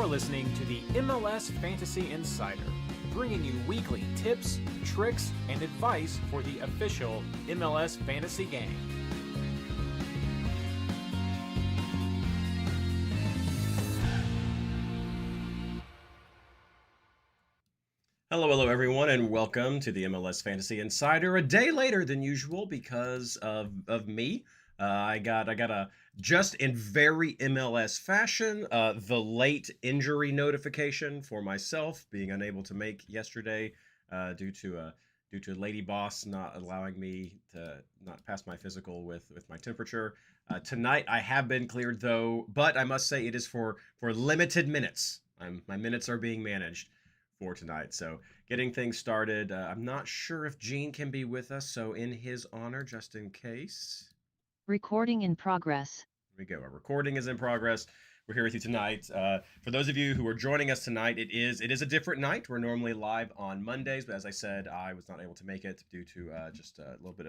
You're listening to the MLS Fantasy Insider, bringing you weekly tips, tricks, and advice for the official MLS Fantasy game. Hello everyone, and welcome to the MLS Fantasy Insider. A day later than usual because of me. I got a just in very MLS fashion the late injury notification for myself being unable to make yesterday due to Lady Boss not allowing me to not pass my physical with my temperature. Tonight I have been cleared though, but I must say it is for limited minutes. My minutes are being managed for tonight. So getting things started. I'm not sure if Gene can be with us, so in his honor, just in case. Recording in progress. Here we go. Our recording is in progress. We're here with you tonight. For those of you who are joining us tonight, it is a different night. We're normally live on Mondays, but as I said, I was not able to make it due to just a little bit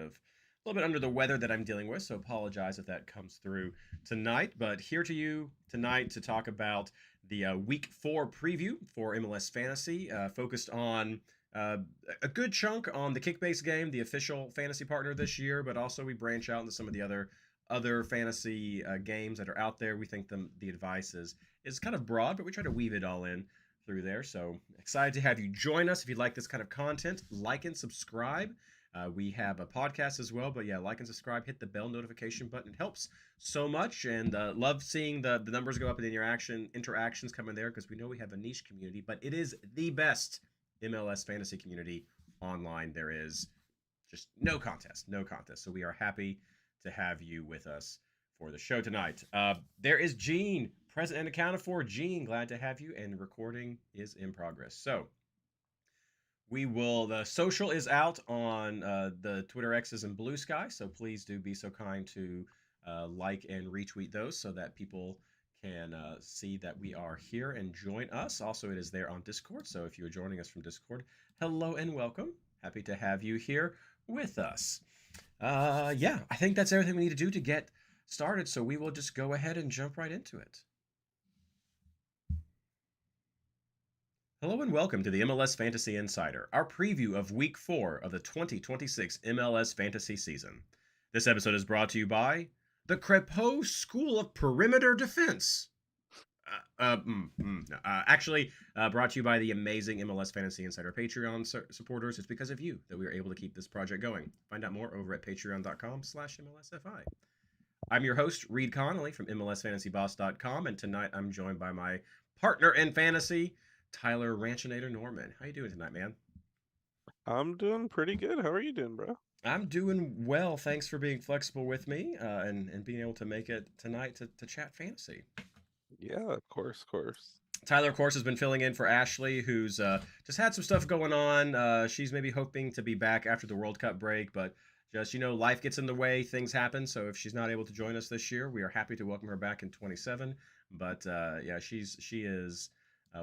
under the weather that I'm dealing with. So apologize if that comes through tonight. But here to you tonight to talk about the Week 4 preview for MLS Fantasy, focused on a good chunk on the Kickbase game, the official fantasy partner this year, but also we branch out into some of the other fantasy games that are out there. We think the advice is kind of broad, but we try to weave it all in through there. So excited to have you join us. If you like this kind of content, like and subscribe. We have a podcast as well, but yeah, like and subscribe, hit the bell notification button. It helps so much, and love seeing the numbers go up and the interactions coming there, because we know we have a niche community, but it is the best MLS fantasy community online. There is just no contest. So we are happy to have you with us for the show tonight. There is Gene, present and accounted for. Gene, glad to have you, and recording is in progress. So the social is out on the Twitter X's and Blue Sky, so please do be so kind to like and retweet those so that people can see that we are here and join us. Also, it is there on Discord, so if you are joining us from Discord, hello and welcome. Happy to have you here with us. Yeah, I think that's everything we need to do to get started, so we will just go ahead and jump right into it. Hello and welcome to the MLS Fantasy Insider, our preview of Week 4 of the 2026 MLS Fantasy season. This episode is brought to you by the Crepeau School of Perimeter Defense. Actually, brought to you by the amazing MLS Fantasy Insider Patreon supporters. It's because of you that we are able to keep this project going. Find out more over at patreon.com/MLSFI. I'm your host, Reid Connolly from MLSFantasyBoss.com, and tonight I'm joined by my partner in fantasy, Tyler Ranchinator Norman. How you doing tonight, man? I'm doing pretty good. How are you doing, bro? I'm doing well. Thanks for being flexible with me and being able to make it tonight to chat fantasy. Yeah, of course. Tyler, of course, has been filling in for Ashley, who's just had some stuff going on. She's maybe hoping to be back after the World Cup break, but just, life gets in the way, things happen. So if she's not able to join us this year, we are happy to welcome her back in 27. But yeah, she is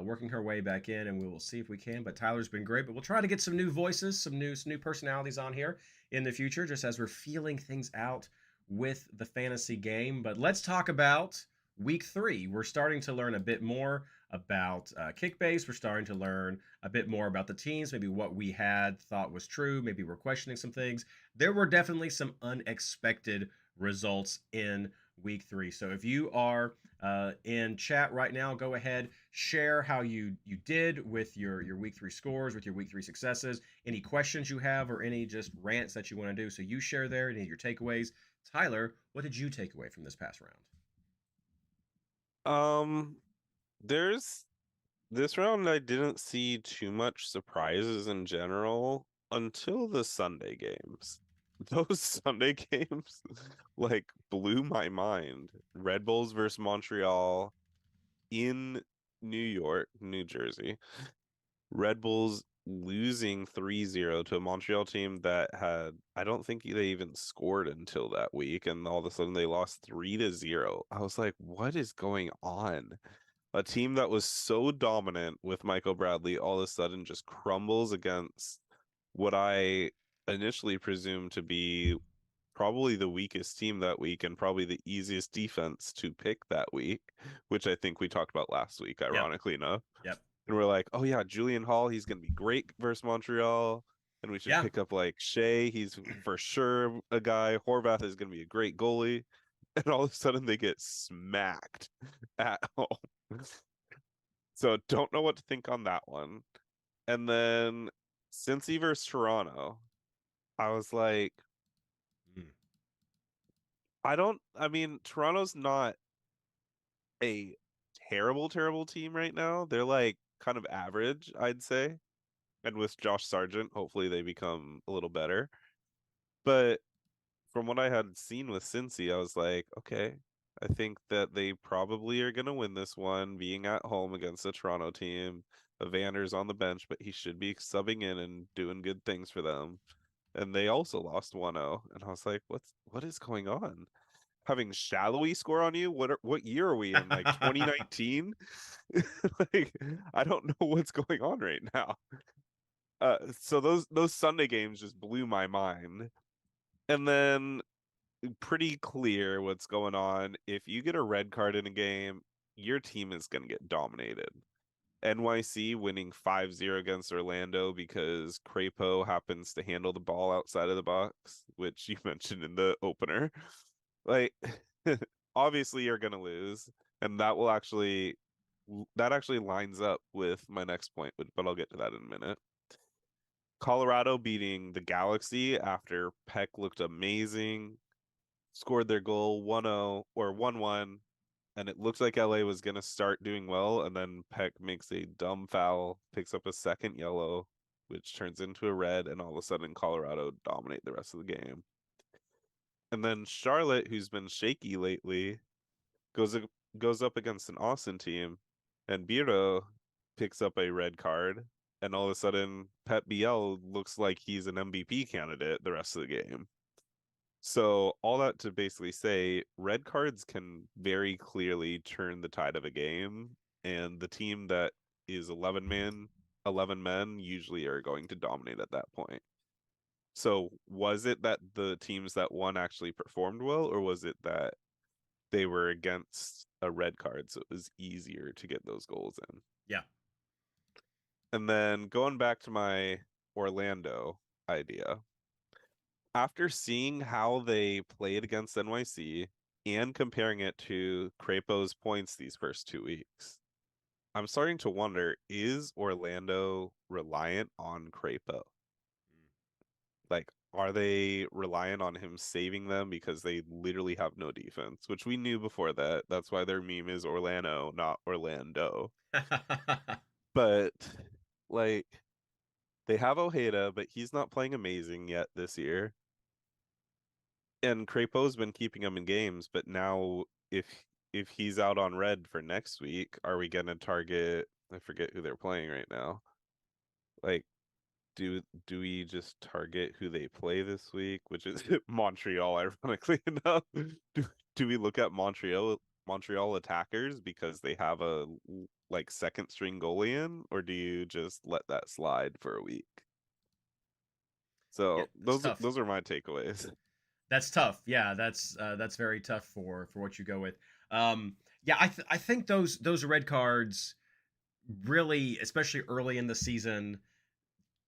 working her way back in, and we will see if we can. But Tyler's been great. But we'll try to get some new voices, some new personalities on here in the future, just as we're feeling things out with the fantasy game. But let's talk about Week 3. We're starting to learn a bit more about Kickbase. We're starting to learn a bit more about the teams, maybe what we had thought was true. Maybe we're questioning some things. There were definitely some unexpected results in Week 3. So if you are in chat right now, go ahead, share how you did with your Week 3 scores, with your Week 3 successes, any questions you have, or any just rants that you want to do. So you share there, any of your takeaways. Tyler, what did you take away from this past round? There's this round I didn't see too much surprises in general until the Sunday games. Those Sunday games blew my mind. Red Bulls versus Montreal in New York, New Jersey. Red Bulls losing 3-0 to a Montreal team that I don't think they even scored until that week, and all of a sudden they lost 3-0. I was like, what is going on? A team that was so dominant with Michael Bradley all of a sudden just crumbles against what I initially presumed to be probably the weakest team that week and probably the easiest defense to pick that week, which I think we talked about last week, ironically enough. Yep. And we're like, oh yeah, Julian Hall, he's going to be great versus Montreal. And we should Yeah. pick up like Shea. He's for sure a guy. Horvath is going to be a great goalie. And all of a sudden they get smacked at home. So don't know what to think on that one. And then Cincy versus Toronto, I was like, I mean, Toronto's not a terrible team right now. They're like kind of average, I'd say. And with Josh Sargent, hopefully they become a little better. But from what I had seen with Cincy, I was like, okay, I think that they probably are going to win this one, being at home against a Toronto team. Evander's on the bench, but he should be subbing in and doing good things for them. And they also lost 1-0. And I was like, what is going on? Having Shallowy score on you? What year are we in? Like 2019? Like, I don't know what's going on right now. So those Sunday games just blew my mind. And then pretty clear what's going on. If you get a red card in a game, your team is going to get dominated. NYC winning 5-0 against Orlando because Crapo happens to handle the ball outside of the box, which you mentioned in the opener. Like, obviously you're going to lose, and that actually lines up with my next point, but I'll get to that in a minute. Colorado beating the Galaxy after Peck looked amazing, scored their goal 1-0 or 1-1, and it looked like LA was going to start doing well, and then Peck makes a dumb foul, picks up a second yellow, which turns into a red, and all of a sudden Colorado dominate the rest of the game. And then Charlotte, who's been shaky lately, goes up against an Austin team, and Biro picks up a red card, and all of a sudden Pep Biel looks like he's an MVP candidate the rest of the game. So all that to basically say, red cards can very clearly turn the tide of a game, and the team that is 11 men usually are going to dominate at that point. So was it that the teams that won actually performed well, or was it that they were against a red card, so it was easier to get those goals in? Yeah. And then going back to my Orlando idea, after seeing how they played against NYC and comparing it to Crapo's points these first 2 weeks, I'm starting to wonder, is Orlando reliant on Crapo? Like, are they reliant on him saving them because they literally have no defense, which we knew before that. That's why their meme is Orlando, not Orlando. But, like, they have Ojeda, but he's not playing amazing yet this year. And Crapo's been keeping him in games, but now if he's out on red for next week, are we gonna target, I forget who they're playing right now. Like, do we just target who they play this week, which is Montreal, ironically enough? Do we look at Montreal attackers because they have a like second string goalie in, or do you just let that slide for a week? So Yeah, those are my takeaways. That's tough. Yeah, that's very tough for what you go with. Yeah, I think those red cards really, especially early in the season,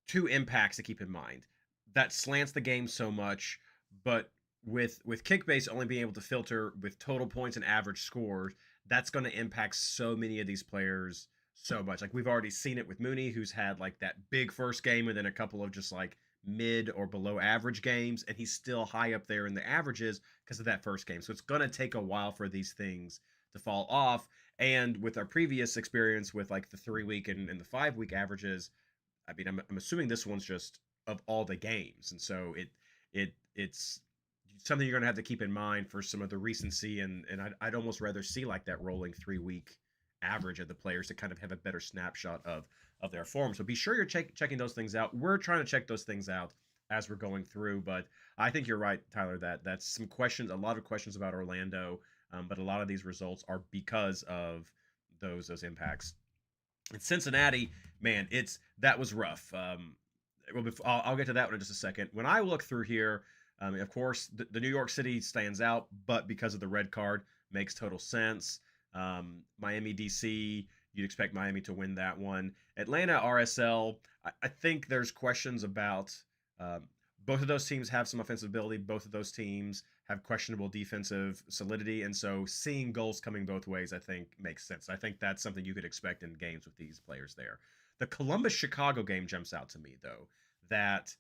two impacts to keep in mind. That slants the game so much, but with Kickbase only being able to filter with total points and average scores, that's going to impact so many of these players so much. Like we've already seen it with Mooney, who's had like that big first game and then a couple of just like mid or below average games, and he's still high up there in the averages because of that first game. So it's going to take a while for these things to fall off. And with our previous experience with like the 3-week and the 5-week averages, I mean, I'm assuming this one's just of all the games, and so it's something you're going to have to keep in mind for some of the recency, and I'd almost rather see like that rolling 3-week average of the players to kind of have a better snapshot of their form. So be sure you're checking those things out. We're trying to check those things out as we're going through, but I think you're right, Tyler. That's some questions, a lot of questions about Orlando, but a lot of these results are because of those impacts. And Cincinnati, man, that was rough. Well, I'll get to that one in just a second. When I look through here, Of course, the New York City stands out, but because of the red card, makes total sense. Miami, DC, you'd expect Miami to win that one. Atlanta, RSL, I think there's questions about um, both of those teams have some offensive ability. Both of those teams have questionable defensive solidity. And so seeing goals coming both ways, I think, makes sense. I think that's something you could expect in games with these players there. The Columbus Chicago game jumps out to me, though, that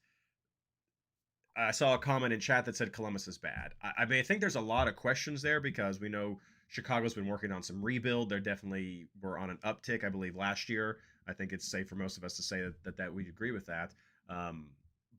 I saw a comment in chat that said Columbus is bad. I mean, I think there's a lot of questions there because we know Chicago's been working on some rebuild. They're definitely were on an uptick, I believe, last year. I think it's safe for most of us to say that we agree with that. Um,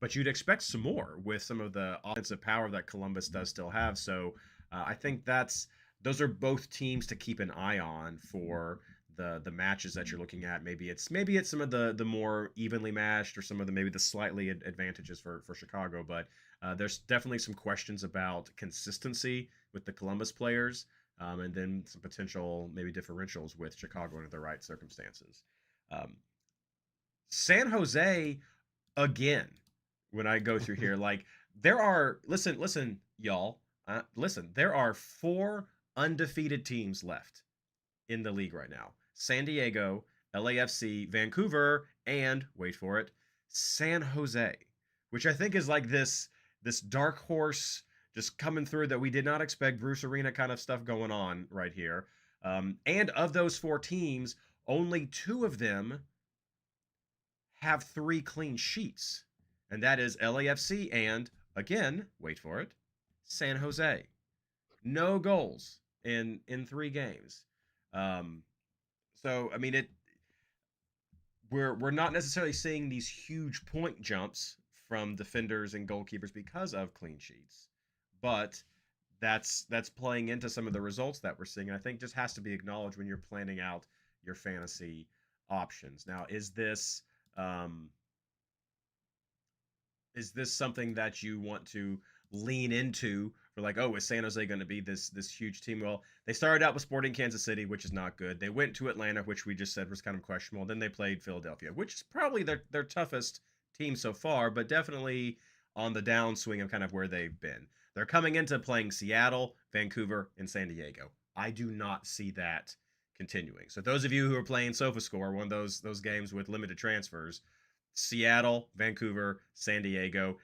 but you'd expect some more with some of the offensive power that Columbus does still have. So I think those are both teams to keep an eye on for the matches that you're looking at. Maybe it's some of the more evenly matched or some of the maybe the slightly advantages for Chicago, but there's definitely some questions about consistency with the Columbus players, and then some potential maybe differentials with Chicago under the right circumstances. Um, San Jose again. When I go through here, like there are listen, y'all, listen. There are 4 undefeated teams left in the league right now: San Diego, LAFC, Vancouver, and wait for it, San Jose, which I think is like this dark horse just coming through that we did not expect. Bruce Arena kind of stuff going on right here. And of those 4 teams, only 2 of them have 3 clean sheets, and that is LAFC and again, wait for it, San Jose. No goals in 3 games. Um, so I mean we're not necessarily seeing these huge point jumps from defenders and goalkeepers because of clean sheets, but that's playing into some of the results that we're seeing. And I think just has to be acknowledged when you're planning out your fantasy options. Now, um, is this something that you want to lean into for like, oh, is San Jose going to be this huge team? Well, they started out with Sporting Kansas City, which is not good. They went to Atlanta, which we just said was kind of questionable. Then they played Philadelphia, which is probably their toughest team so far, but definitely on the downswing of kind of where they've been. They're coming into playing Seattle, Vancouver, and San Diego. I do not see that continuing. So those of you who are playing SofaScore, one of those games with limited transfers, Seattle, Vancouver, San Diego,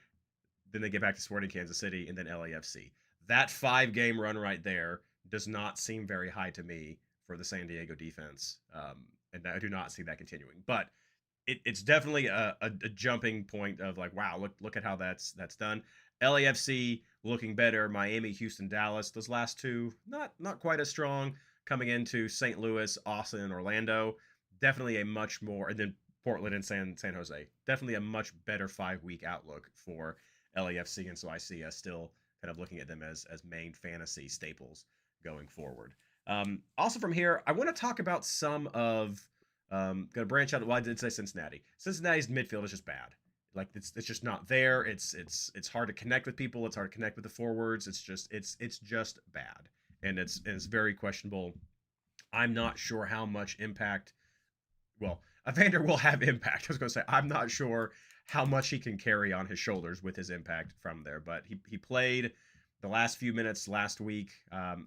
then they get back to Sporting Kansas City, and then LAFC. That 5-game run right there does not seem very high to me for the San Diego defense, and I do not see that continuing. But it's definitely a jumping point of like, wow, look at how that's done. LAFC looking better. Miami, Houston, Dallas. Those last 2 not quite as strong. Coming into St. Louis, Austin, and Orlando, definitely a much more, and then Portland and San Jose. Definitely a much better 5-week outlook for LAFC, and so I see us still kind of looking at them as main fantasy staples going forward. Also from here, I want to talk about some of going to branch out. Well, I did say Cincinnati. Cincinnati's midfield is just bad. Like it's just not there. It's hard to connect with people. It's hard to connect with the forwards. It's just bad, and it's very questionable. I'm not sure how much impact. Well, Evander will have impact. I was going to say I'm not sure how much he can carry on his shoulders with his impact from there, but he played the last few minutes last week. I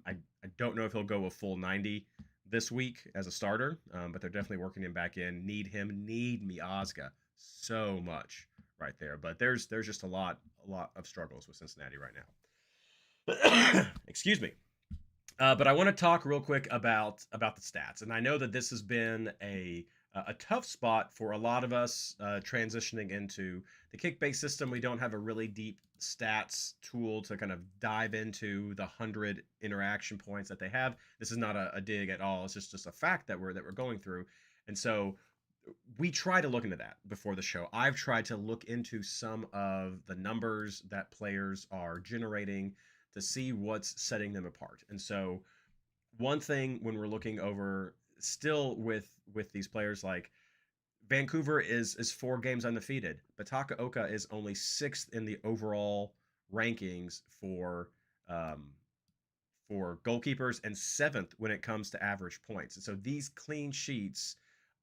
don't know if he'll go a full 90 this week as a starter, but they're definitely working him back in. Need Miazga so much right there, but there's just a lot of struggles with Cincinnati right now. Excuse me. But I want to talk real quick about the stats, and I know that this has been a tough spot for a lot of us transitioning into the Kickbase system. We don't have a really deep stats tool to kind of dive into the 100 interaction points that they have. This is not a dig at all. It's just a fact that we're going through, and so we try to look into that before the show. I've tried to look into some of the numbers that players are generating to see what's setting them apart. And so one thing when we're looking over still with these players, like Vancouver is 4 games undefeated, but Takaoka is only 6th in the overall rankings for goalkeepers and 7th when it comes to average points. And so these clean sheets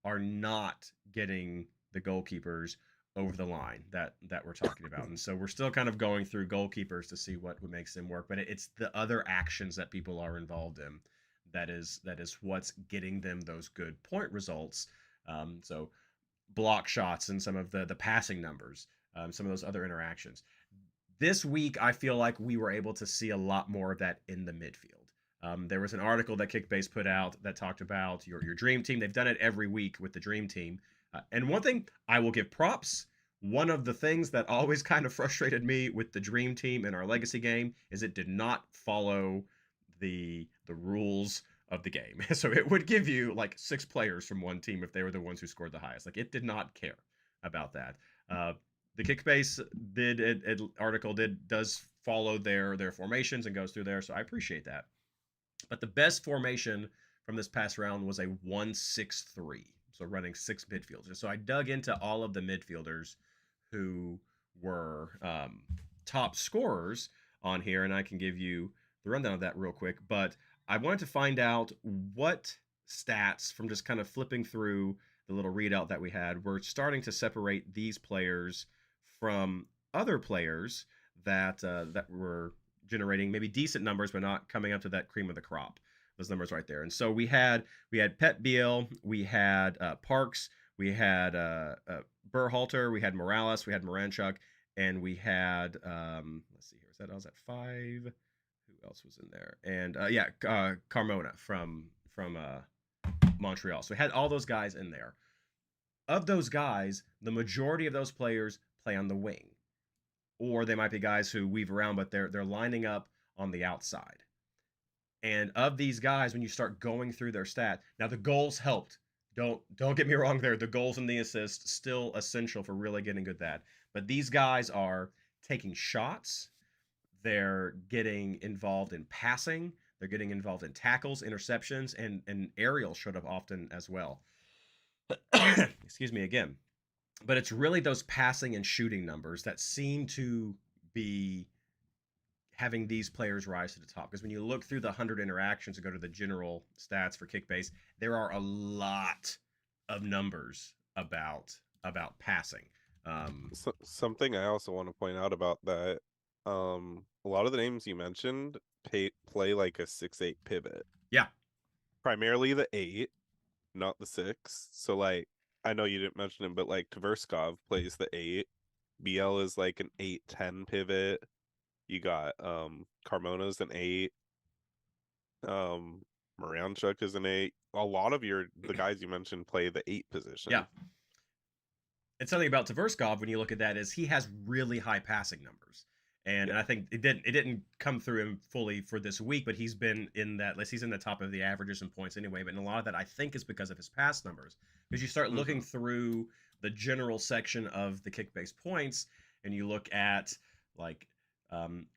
are not getting the goalkeepers over the line that we're talking about. And so we're still kind of going through goalkeepers to see what makes them work, but it's the other actions that people are involved in that is what's getting them those good point results. So block shots and some of the passing numbers, some of those other interactions. This week, I feel like we were able to see a lot more of that in the midfield. There was an article that Kickbase put out that talked about your dream team. They've done it every week with the dream team. And one thing I will give props. One of the things that always kind of frustrated me with the dream team in our legacy game is it did not follow the rules of the game. So it would give you like 6 players from one team if they were the ones who scored the highest. Like, it did not care about that. The Kickbase article does follow their formations and goes through there, so I appreciate that. But the best formation from this past round was a 1-6-3, so running 6 midfielders. So I dug into all of the midfielders who were top scorers on here, and I can give you the rundown of that real quick. But I wanted to find out what stats from just kind of flipping through the little readout that we had were starting to separate these players from other players that were generating maybe decent numbers, but not coming up to that cream of the crop. Those numbers right there. And so we had Pep Biel, we had Parks, we had Berhalter, we had Morales, we had Moranchuk, and we had let's see here. I was at 5. Who else was in there? And Carmona from Montreal. So we had all those guys in there. Of those guys, the majority of those players play on the wing, or they might be guys who weave around, but they're lining up on the outside. And of these guys, when you start going through their stat, now the goals helped. Don't get me wrong there. The goals and the assists still essential for really getting good at that. But these guys are taking shots. They're getting involved in passing. They're getting involved in tackles, interceptions, and aerial showed up often as well. Excuse me again. But it's really those passing and shooting numbers that seem to be having these players rise to the top. Because when you look through the 100 interactions and go to the general stats for Kickbase, there are a lot of numbers about passing. Something I also want to point out about that, a lot of the names you mentioned play like a 6-8 pivot. Yeah. Primarily the 8, not the 6. So like, I know you didn't mention him, but like Tverskov plays the 8. BL is like an 8-10 pivot. You got Carmona's an 8. Moranchuk is an 8. A lot of the guys you mentioned play the 8 position. Yeah. And something about Tverskov when you look at that is he has really high passing numbers. And I think it didn't come through him fully for this week, but he's been in that list. He's in the top of the averages and points anyway. But a lot of that I think is because of his pass numbers. Because you start looking through the general section of the Kickbase points, and you look at like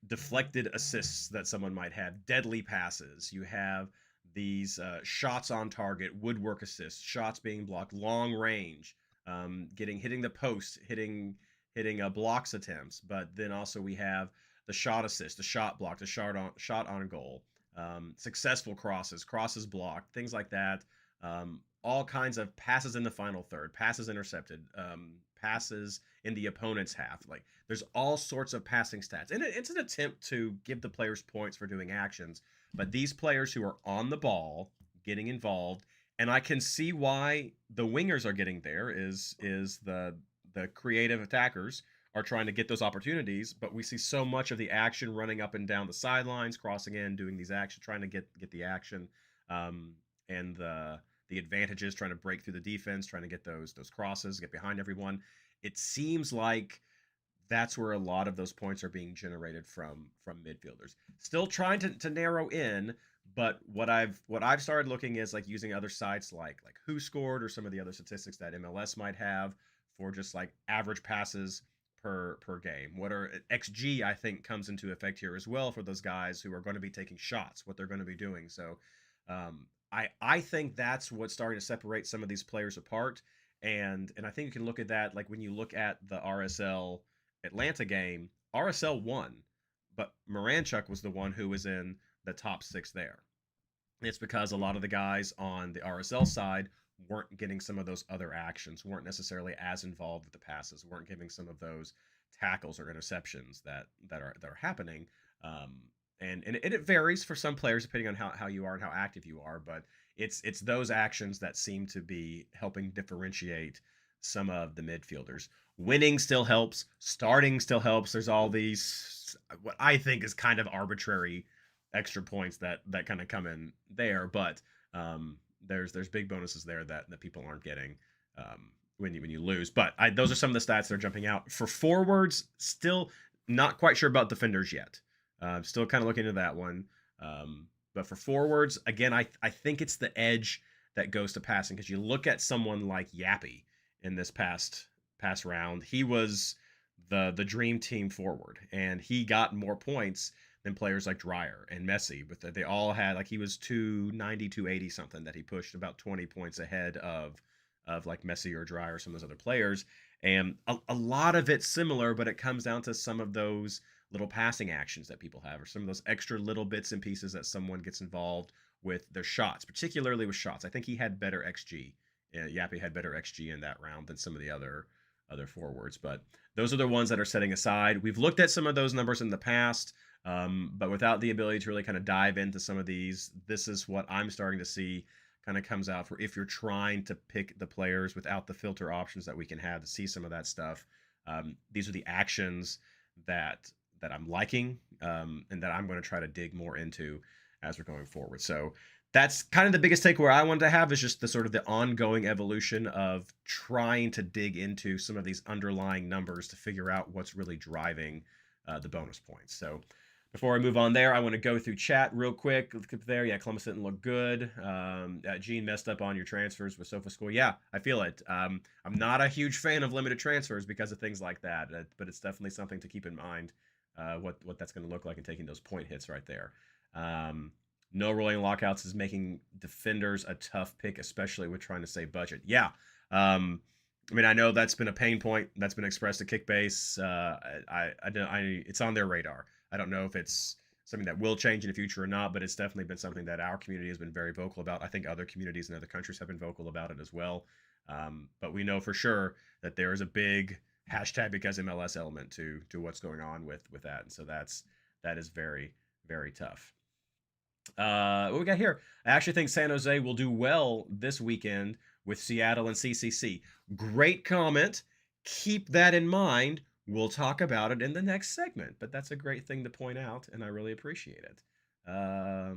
deflected assists that someone might have, deadly passes. You have these shots on target, woodwork assists, shots being blocked, long range, hitting the post, hitting blocks attempts. But then also we have the shot assist, the shot block, the shot on goal, successful crosses blocked, things like that. All kinds of passes in the final third, passes intercepted, passes in the opponent's half. Like, there's all sorts of passing stats. And it's an attempt to give the players points for doing actions. But these players who are on the ball, getting involved, and I can see why the wingers are getting there is the creative attackers are trying to get those opportunities, but we see so much of the action running up and down the sidelines, crossing in, doing these actions, trying to get the action, and the advantages, trying to break through the defense, trying to get those crosses, get behind everyone. It seems like that's where a lot of those points are being generated from midfielders. Still trying to narrow in, but what I've started looking is like using other sites like Who Scored or some of the other statistics that MLS might have for just like average passes per game. What are XG, I think, comes into effect here as well for those guys who are going to be taking shots, what they're going to be doing. So I think that's what's starting to separate some of these players apart. And I think you can look at that, like when you look at the RSL Atlanta game, RSL won, but Moranchuk was the one who was in the top 6 there. It's because a lot of the guys on the RSL side weren't getting some of those other actions, weren't necessarily as involved with the passes, weren't giving some of those tackles or interceptions that are happening. And it varies for some players depending on how you are and how active you are, but it's those actions that seem to be helping differentiate some of the midfielders. Winning still helps, starting still helps. There's all these what I think is kind of arbitrary extra points that kind of come in there, but there's big bonuses there that people aren't getting when you lose. But those are some of the stats that are jumping out for forwards. Still not quite sure about defenders yet. Still kind of looking into that one. But for forwards, again, I think it's the edge that goes to passing, because you look at someone like Yappy in this past round. He was the dream team forward, and he got more points than players like Dreyer and Messi. But they all had, like, he was 290, 280 something, that he pushed about 20 points ahead of like Messi or Dreyer or some of those other players. And a lot of it's similar, but it comes down to some of those little passing actions that people have, or some of those extra little bits and pieces that someone gets involved with their shots, particularly with shots. I think he had better XG. Yappy had better XG in that round than some of the other forwards, but those are the ones that are setting aside. We've looked at some of those numbers in the past, but without the ability to really kind of dive into some of these, this is what I'm starting to see kind of comes out for if you're trying to pick the players without the filter options that we can have to see some of that stuff. These are the actions that I'm liking, and that I'm going to try to dig more into as we're going forward. So that's kind of the biggest takeaway I wanted to have, is just the sort of the ongoing evolution of trying to dig into some of these underlying numbers to figure out what's really driving the bonus points. So before I move on there, I want to go through chat real quick. Look up there. Yeah, Columbus didn't look good. Gene messed up on your transfers with SofaScore. Yeah, I feel it. I'm not a huge fan of limited transfers because of things like that, but it's definitely something to keep in mind, what that's going to look like and taking those point hits right there. No rolling lockouts is making defenders a tough pick, especially with trying to save budget. Yeah. I mean, I know that's been a pain point that's been expressed to Kickbase. It's on their radar. I don't know if it's something that will change in the future or not, but it's definitely been something that our community has been very vocal about. I think other communities in other countries have been vocal about it as well. But we know for sure that there is a big hashtag because MLS element to what's going on with that. And so that is very, very tough. What we got here? I actually think San Jose will do well this weekend with Seattle and CCC. Great comment. Keep that in mind. We'll talk about it in the next segment, but that's a great thing to point out, and I really appreciate it. So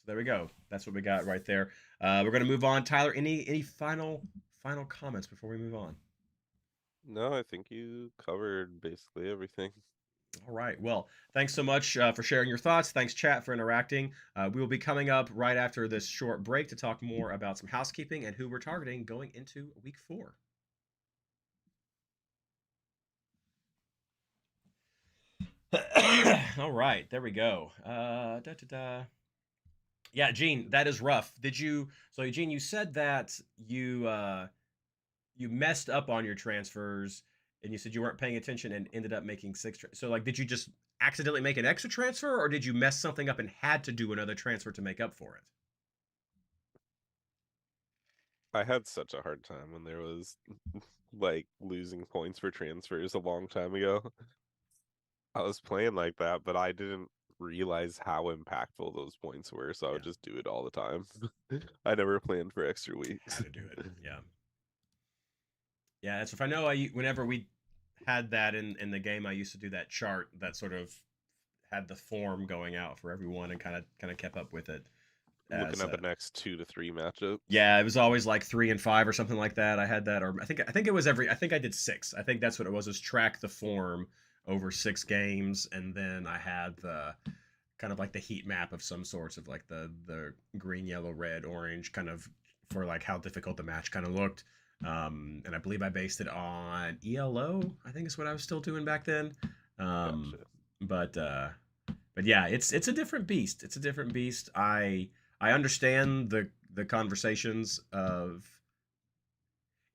there we go. That's what we got right there. We're going to move on. Tyler, any final comments before we move on? No, I think you covered basically everything. All right. Well, thanks so much for sharing your thoughts. Thanks, chat, for interacting. We will be coming up right after this short break to talk more about some housekeeping and who we're targeting going into week 4. All right, there we go. Yeah, Gene, that is rough. So Gene, you said that you messed up on your transfers, and you said you weren't paying attention and ended up making 6. So like, did you just accidentally make an extra transfer, or did you mess something up and had to do another transfer to make up for it? I had such a hard time when there was like losing points for transfers a long time ago. I was playing like that, but I didn't realize how impactful those points were, so I would just do it all the time. I never planned for extra weeks. Had to do it. Yeah. Yeah, that's if I know. Whenever we had that in the game, I used to do that chart that sort of had the form going out for everyone and kind of kept up with it. Looking at the next 2 to 3 matchups. Yeah, it was always like 3 and 5 or something like that. I had that, or I think it was I think I did 6. I think that's what it was track the form over 6 games, and then I had the kind of like the heat map of some sorts of like the green, yellow, red, orange, kind of for like how difficult the match kind of looked. And I believe I based it on ELO. I think is what I was still doing back then. Gotcha. But yeah, it's a different beast. It's a different beast. I understand the conversations of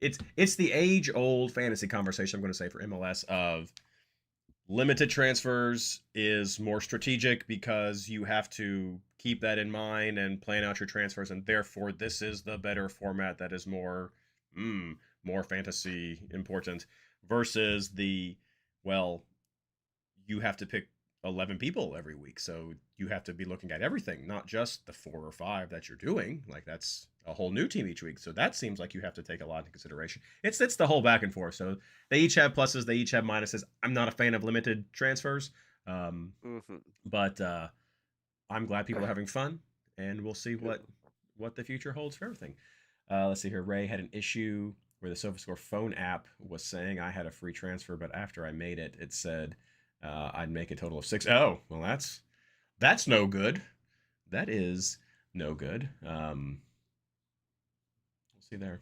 it's the age old fantasy conversation, I'm going to say, for MLS of Limited transfers is more strategic because you have to keep that in mind and plan out your transfers, and therefore this is the better format that is more fantasy important versus the, well, you have to pick 11 people every week, so you have to be looking at everything, not just the 4 or 5 that you're doing. Like, that's a whole new team each week, so that seems like you have to take a lot into consideration. It's the whole back and forth. So they each have pluses, they each have minuses. I'm not a fan of limited transfers, but I'm glad people are having fun, and we'll see what the future holds for everything. Let's see here. Ray had an issue where the SofaScore phone app was saying I had a free transfer, but after I made it, it said I'd make a total of 6. Oh, well, that's no good. That is no good. We'll see there.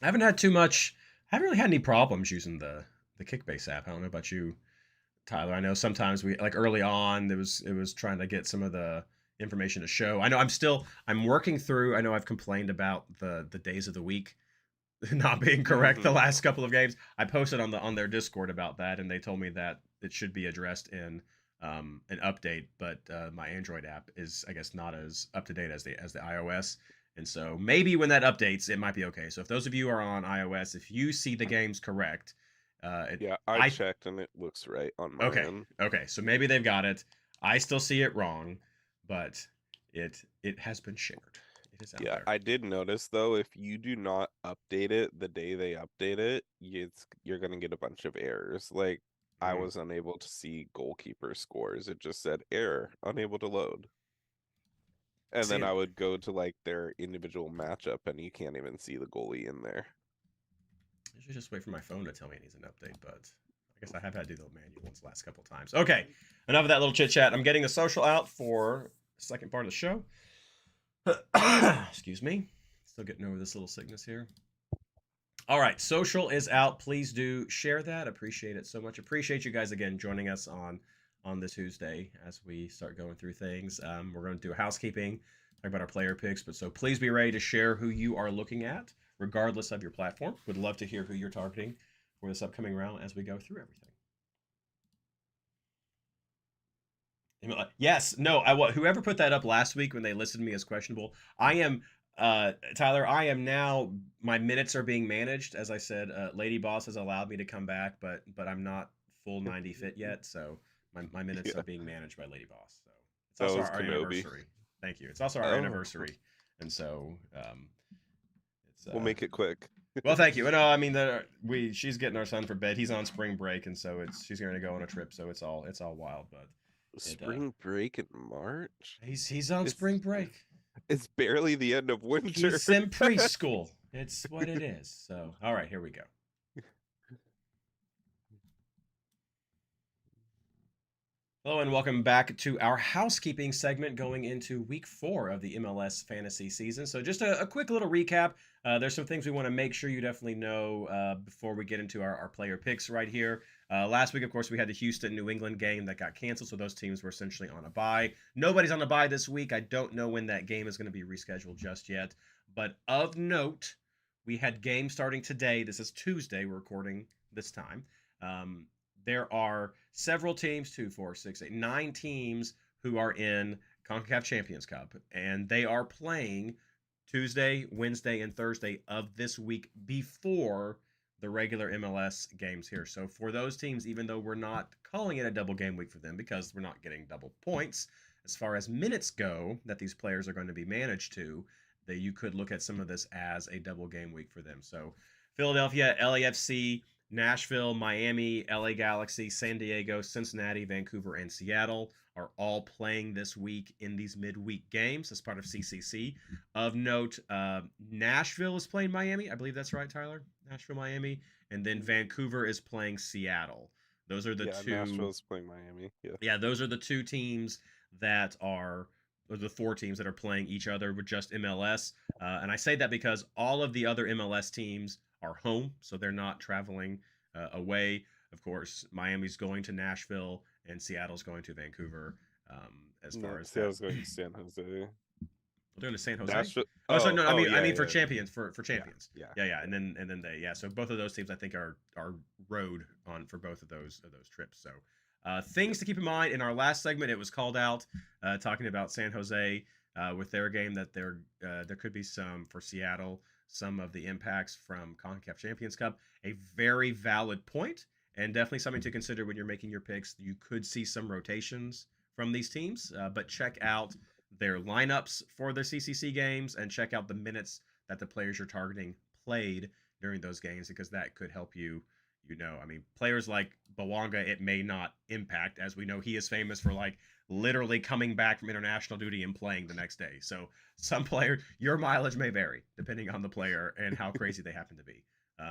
I haven't had too much. I haven't really had any problems using the Kickbase app. I don't know about you, Tyler. I know sometimes we, like, early on, it was trying to get some of the information to show. I know I'm working through. I know I've complained about the days of the week not being correct the last couple of games. I posted on their Discord about that, and they told me that it should be addressed in an update. But my Android app is, I guess, not as up to date as the iOS, and so maybe when that updates, it might be okay. So if those of you are on iOS, if you see the games correct, I checked and it looks right on my end. Okay, so maybe they've got it. I still see it wrong, but it has been shared. It is out there. I did notice though, if you do not update it the day they update it, you're gonna get a bunch of errors. Like I was unable to see goalkeeper scores. It just said error, unable to load. And then I would go to like their individual matchup and you can't even see the goalie in there. I should just wait for my phone to tell me it needs an update, but I guess I have had to do the manual ones the last couple of times. Okay, enough of that little chit chat. I'm getting the social out for the second part of the show. Excuse me. Still getting over this little sickness here. All right, social is out. Please do share that. Appreciate it so much. Appreciate you guys again joining us on this Tuesday as we start going through things. We're going to do housekeeping, talk about our player picks, but so please be ready to share who you are looking at, regardless of your platform. Would love to hear who you're targeting for this upcoming round as we go through everything. Yes, no, whoever put that up last week when they listed me as questionable, I am, Tyler, I am now, my minutes are being managed. As I said, Lady Boss has allowed me to come back, but I'm not full 90 fit yet, so my minutes are being managed by Lady Boss. So it's also our anniversary. Thank you. It's also our anniversary, and so we'll make it quick. Well, thank you. No, I mean she's getting our son for bed. He's on spring break, and so she's going to go on a trip. So it's all wild, but. Spring break in March? He's on spring break. It's barely the end of winter. He's in preschool. It's what it is. So, all right, here we go. Hello and welcome back to our housekeeping segment going into week 4 of the MLS Fantasy season. So just a quick little recap. There's some things we want to make sure you definitely know before we get into our player picks right here. Last week, of course, we had the Houston-New England game that got canceled, so those teams were essentially on a bye. Nobody's on a bye this week. I don't know when that game is going to be rescheduled just yet. But of note, we had games starting today. This is Tuesday. We're recording this time. There are several teams, 2, 4, 6, 8, 9 teams who are in CONCACAF Champions Cup, and they are playing Tuesday, Wednesday, and Thursday of this week before the regular MLS games here. So for those teams, even though we're not calling it a double game week for them because we're not getting double points, as far as minutes go that these players are going to be managed to, that you could look at some of this as a double game week for them. So Philadelphia, LAFC, Nashville, Miami, LA Galaxy, San Diego, Cincinnati, Vancouver, and Seattle are all playing this week in these midweek games as part of CCC. Of note, Nashville is playing Miami. I believe that's right, Tyler. Nashville, Miami. And then Vancouver is playing Seattle. Those are the two. Nashville's playing Miami. Yeah, those are the 2 teams that are, or the 4 teams that are playing each other with just MLS. And I say that because all of the other MLS teams are home, so they're not traveling away. Of course, Miami's going to Nashville and Seattle's going to Vancouver. As far as Seattle's going to San Jose. We're doing a San Jose. Nashville. Oh, sorry, no, I mean yeah, for yeah, champions for yeah, champions. yeah. Yeah. And then they so both of those teams I think are road on for both of those trips. So things to keep in mind in our last segment, it was called out talking about San Jose with their game that there could be some for Seattle, some of the impacts from CONCACAF Champions Cup. A very valid point and definitely something to consider when you're making your picks. You could see some rotations from these teams, but check out their lineups for their CCC games and check out the minutes that the players you're targeting played during those games because that could help you. I mean, players like Bawanga, it may not impact, as we know he is famous for like literally coming back from international duty and playing the next day. So some player, your mileage may vary depending on the player and how crazy they happen to be.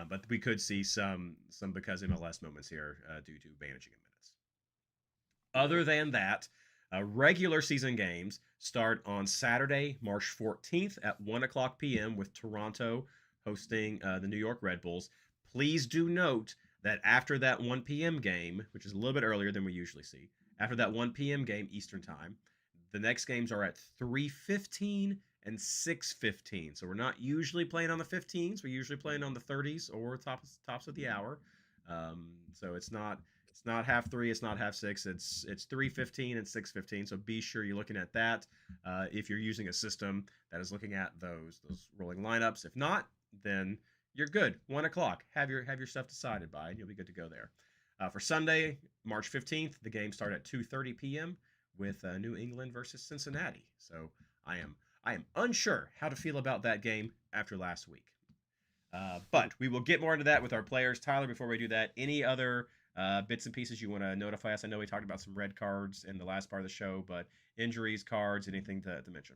But we could see some because MLS moments here due to managing in minutes. Other than that, regular season games start on Saturday, March 14th at 1 o'clock p.m. with Toronto hosting the New York Red Bulls. Please do note that after that 1 p.m. game, which is a little bit earlier than we usually see, after that 1 p.m. game Eastern Time, the next games are at 3:15 and 6:15. So we're not usually playing on the 15s. We're usually playing on the 30s or tops of the hour. So it's not half 3. It's not half 6. It's 3:15 and 6:15. So be sure you're looking at that if you're using a system that is looking at those rolling lineups. If not, then you're good. 1 o'clock. Have your stuff decided by, and you'll be good to go there. For Sunday, March 15th, the games start at 2:30 p.m. with New England versus Cincinnati. So I am unsure how to feel about that game after last week. But we will get more into that with our players. Tyler, before we do that, any other bits and pieces you want to notify us? I know we talked about some red cards in the last part of the show, but injuries, cards, anything to mention?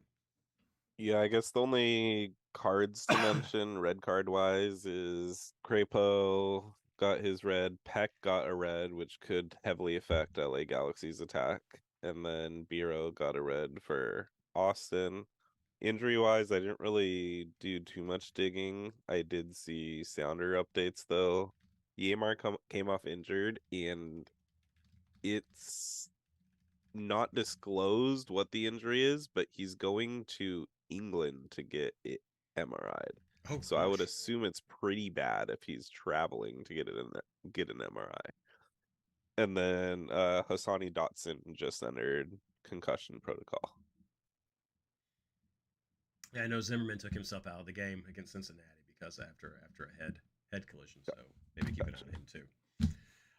Yeah, I guess the only cards to mention, red card wise, is Crapo got his red, Peck got a red, which could heavily affect LA Galaxy's attack, and then Biro got a red for Austin. Injury wise, I didn't really do too much digging. I did see Sounder updates though. Yamar came off injured, and it's not disclosed what the injury is, but he's going to England to get it MRI'd. Oh, so I would assume it's pretty bad if he's traveling to get an MRI. And then Hassani Dotson just entered concussion protocol. Yeah, I know Zimmerman took himself out of the game against Cincinnati because after a head collision. So maybe keep an eye on him too.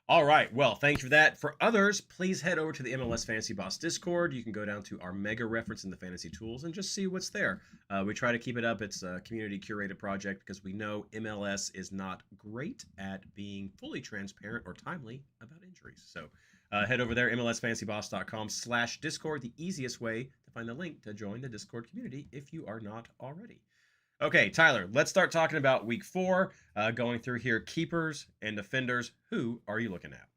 All right. Well, thanks for that. For others, please head over to the MLS Fantasy Boss Discord. You can go down to our mega reference in the fantasy tools and just see what's there. We try to keep it up. It's a community curated project because we know MLS is not great at being fully transparent or timely about injuries. So head over there, mlsfantasyboss.com/discord, the easiest way to find the link to join the Discord community if you are not already. Okay, Tyler, let's start talking about week 4. Going through here, keepers and defenders. Who are you looking at?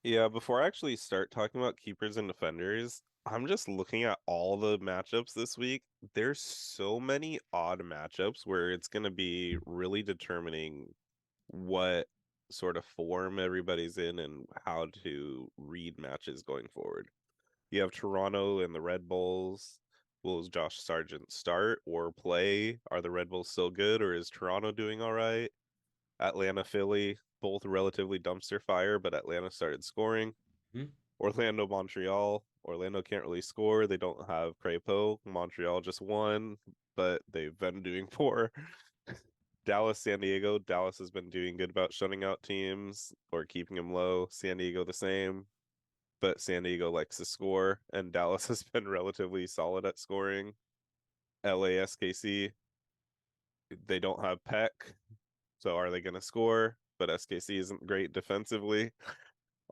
Yeah, before I actually start talking about keepers and defenders, I'm just looking at all the matchups this week. There's so many odd matchups where it's going to be really determining what sort of form everybody's in and how to read matches going forward. You have Toronto and the Red Bulls. Will Josh Sargent start or play? Are the Red Bulls still good, or is Toronto doing all right? Atlanta, Philly, both relatively dumpster fire, but Atlanta started scoring. Orlando, Montreal. Orlando can't really score. They don't have Crapo. Montreal just won, but they've been doing poor. Dallas, San Diego. Dallas has been doing good about shutting out teams or keeping them low. San Diego the same, but San Diego likes to score, and Dallas has been relatively solid at scoring. LA, SKC. They don't have Peck, so are they going to score? But SKC isn't great defensively.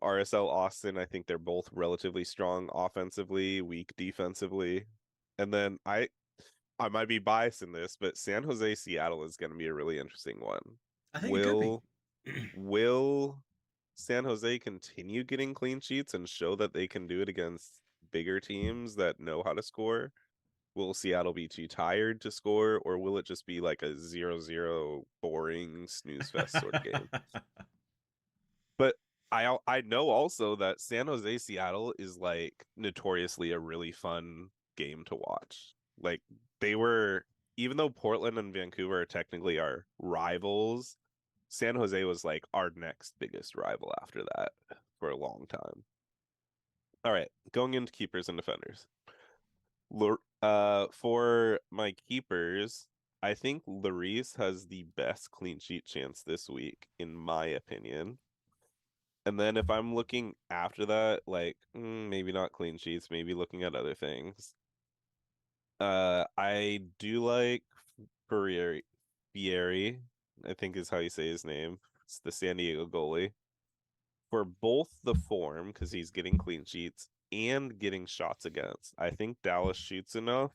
RSL Austin, I think they're both relatively strong offensively, weak defensively. And then I might be biased in this, but San Jose Seattle is going to be a really interesting one. I think it could be. Will San Jose continue getting clean sheets and show that they can do it against bigger teams that know how to score? Will Seattle be too tired to score, or will it just be like a 0-0 boring snooze fest sort of game? But I know also that San Jose Seattle is like notoriously a really fun game to watch. Like they were, even though Portland and Vancouver are technically our rivals, San Jose was like our next biggest rival after that for a long time. All right, going into keepers and defenders. For my keepers, I think Lloris has the best clean sheet chance this week, in my opinion. And then if I'm looking after that, like maybe not clean sheets, maybe looking at other things. I do like Fieri, I think is how you say his name. It's the San Diego goalie. For both the form, because he's getting clean sheets and getting shots against, I think Dallas shoots enough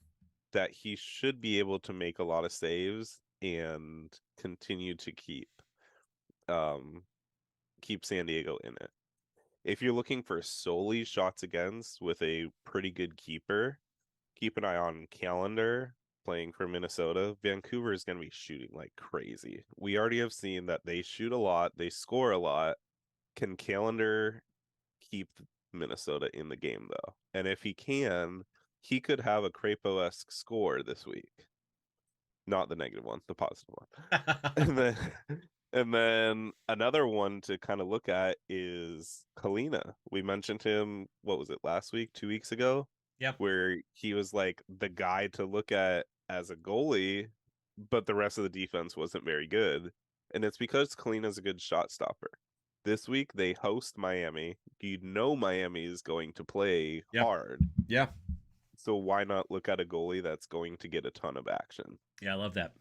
that he should be able to make a lot of saves and continue to keep San Diego in it. If you're looking for solely shots against with a pretty good keeper, keep an eye on Calendar playing for Minnesota. Vancouver is going to be shooting like crazy. We already have seen that they shoot a lot, they score a lot. Can Calendar keep Minnesota in the game, though? And if he can, he could have a Crapo-esque score this week. Not the negative one, the positive one. and then another one to kind of look at is Kalina. We mentioned him, what was it, last week, 2 weeks ago? Yep. Where he was like the guy to look at as a goalie, but the rest of the defense wasn't very good. And it's because Kalina's a good shot stopper. This week they host Miami. You know Miami is going to play hard. Yeah. So why not look at a goalie that's going to get a ton of action? Yeah, I love that.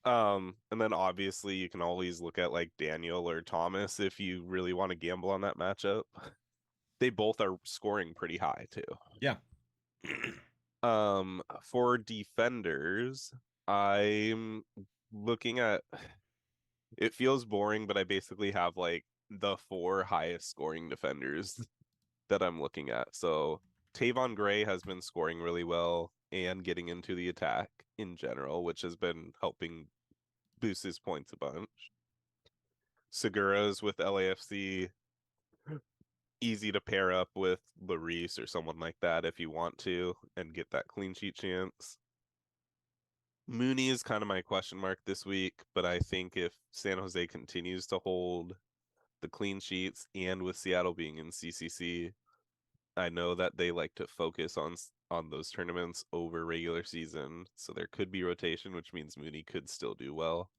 And then obviously you can always look at like Daniel or Thomas if you really want to gamble on that matchup. They both are scoring pretty high too. Yeah. For defenders, I'm looking at, it feels boring, but I basically have like the 4 highest scoring defenders that I'm looking at. So Tavon Gray has been scoring really well and getting into the attack in general, which has been helping boost his points a bunch. Segura's with LAFC, easy to pair up with Lloris or someone like that if you want to and get that clean sheet chance. Mooney is kind of my question mark this week, but I think if San Jose continues to hold the clean sheets and with Seattle being in CCC, I know that they like to focus on those tournaments over regular season, so there could be rotation, which means Mooney could still do well.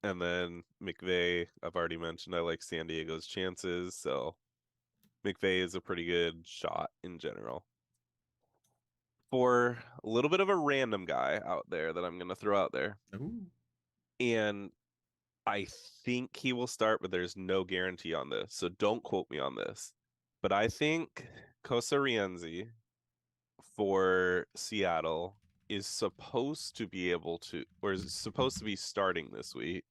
And then McVay, I've already mentioned I like San Diego's chances, so McVay is a pretty good shot in general. For a little bit of a random guy out there that I'm going to throw out there. Ooh. And I think he will start, but there's no guarantee on this, so don't quote me on this. But I think Kosarienzi for Seattle is supposed to be able to, or is supposed to be starting this week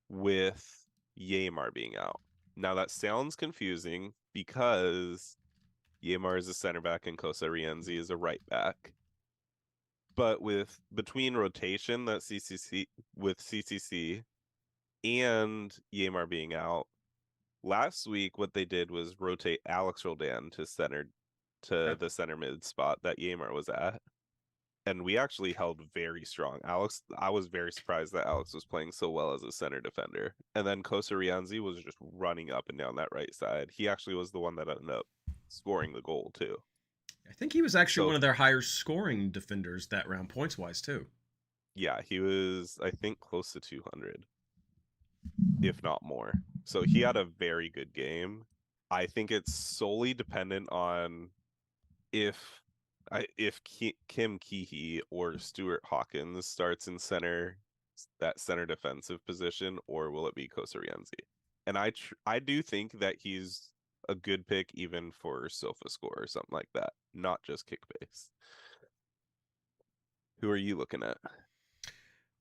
with Yamar being out. Now that sounds confusing because Yamar is a center back and Kosarienzi is a right back. But with between rotation that CCC and Yamar being out, last week what they did was rotate Alex Roldan to the center mid spot that Yamar was at. And we actually held very strong. I was very surprised that Alex was playing so well as a center defender. And then Kosarianzi was just running up and down that right side. He actually was the one that ended up scoring the goal too. I think he was actually one of their higher scoring defenders that round, points wise too. Yeah, he was, I think, close to 200, if not more. So he had a very good game. I think it's solely dependent on if Kim Keehee or Stuart Hawkins starts in that center defensive position, or will it be Kosarienzi? And I do think that he's a good pick even for SofaScore or something like that, not just Kickbase. Who are you looking at?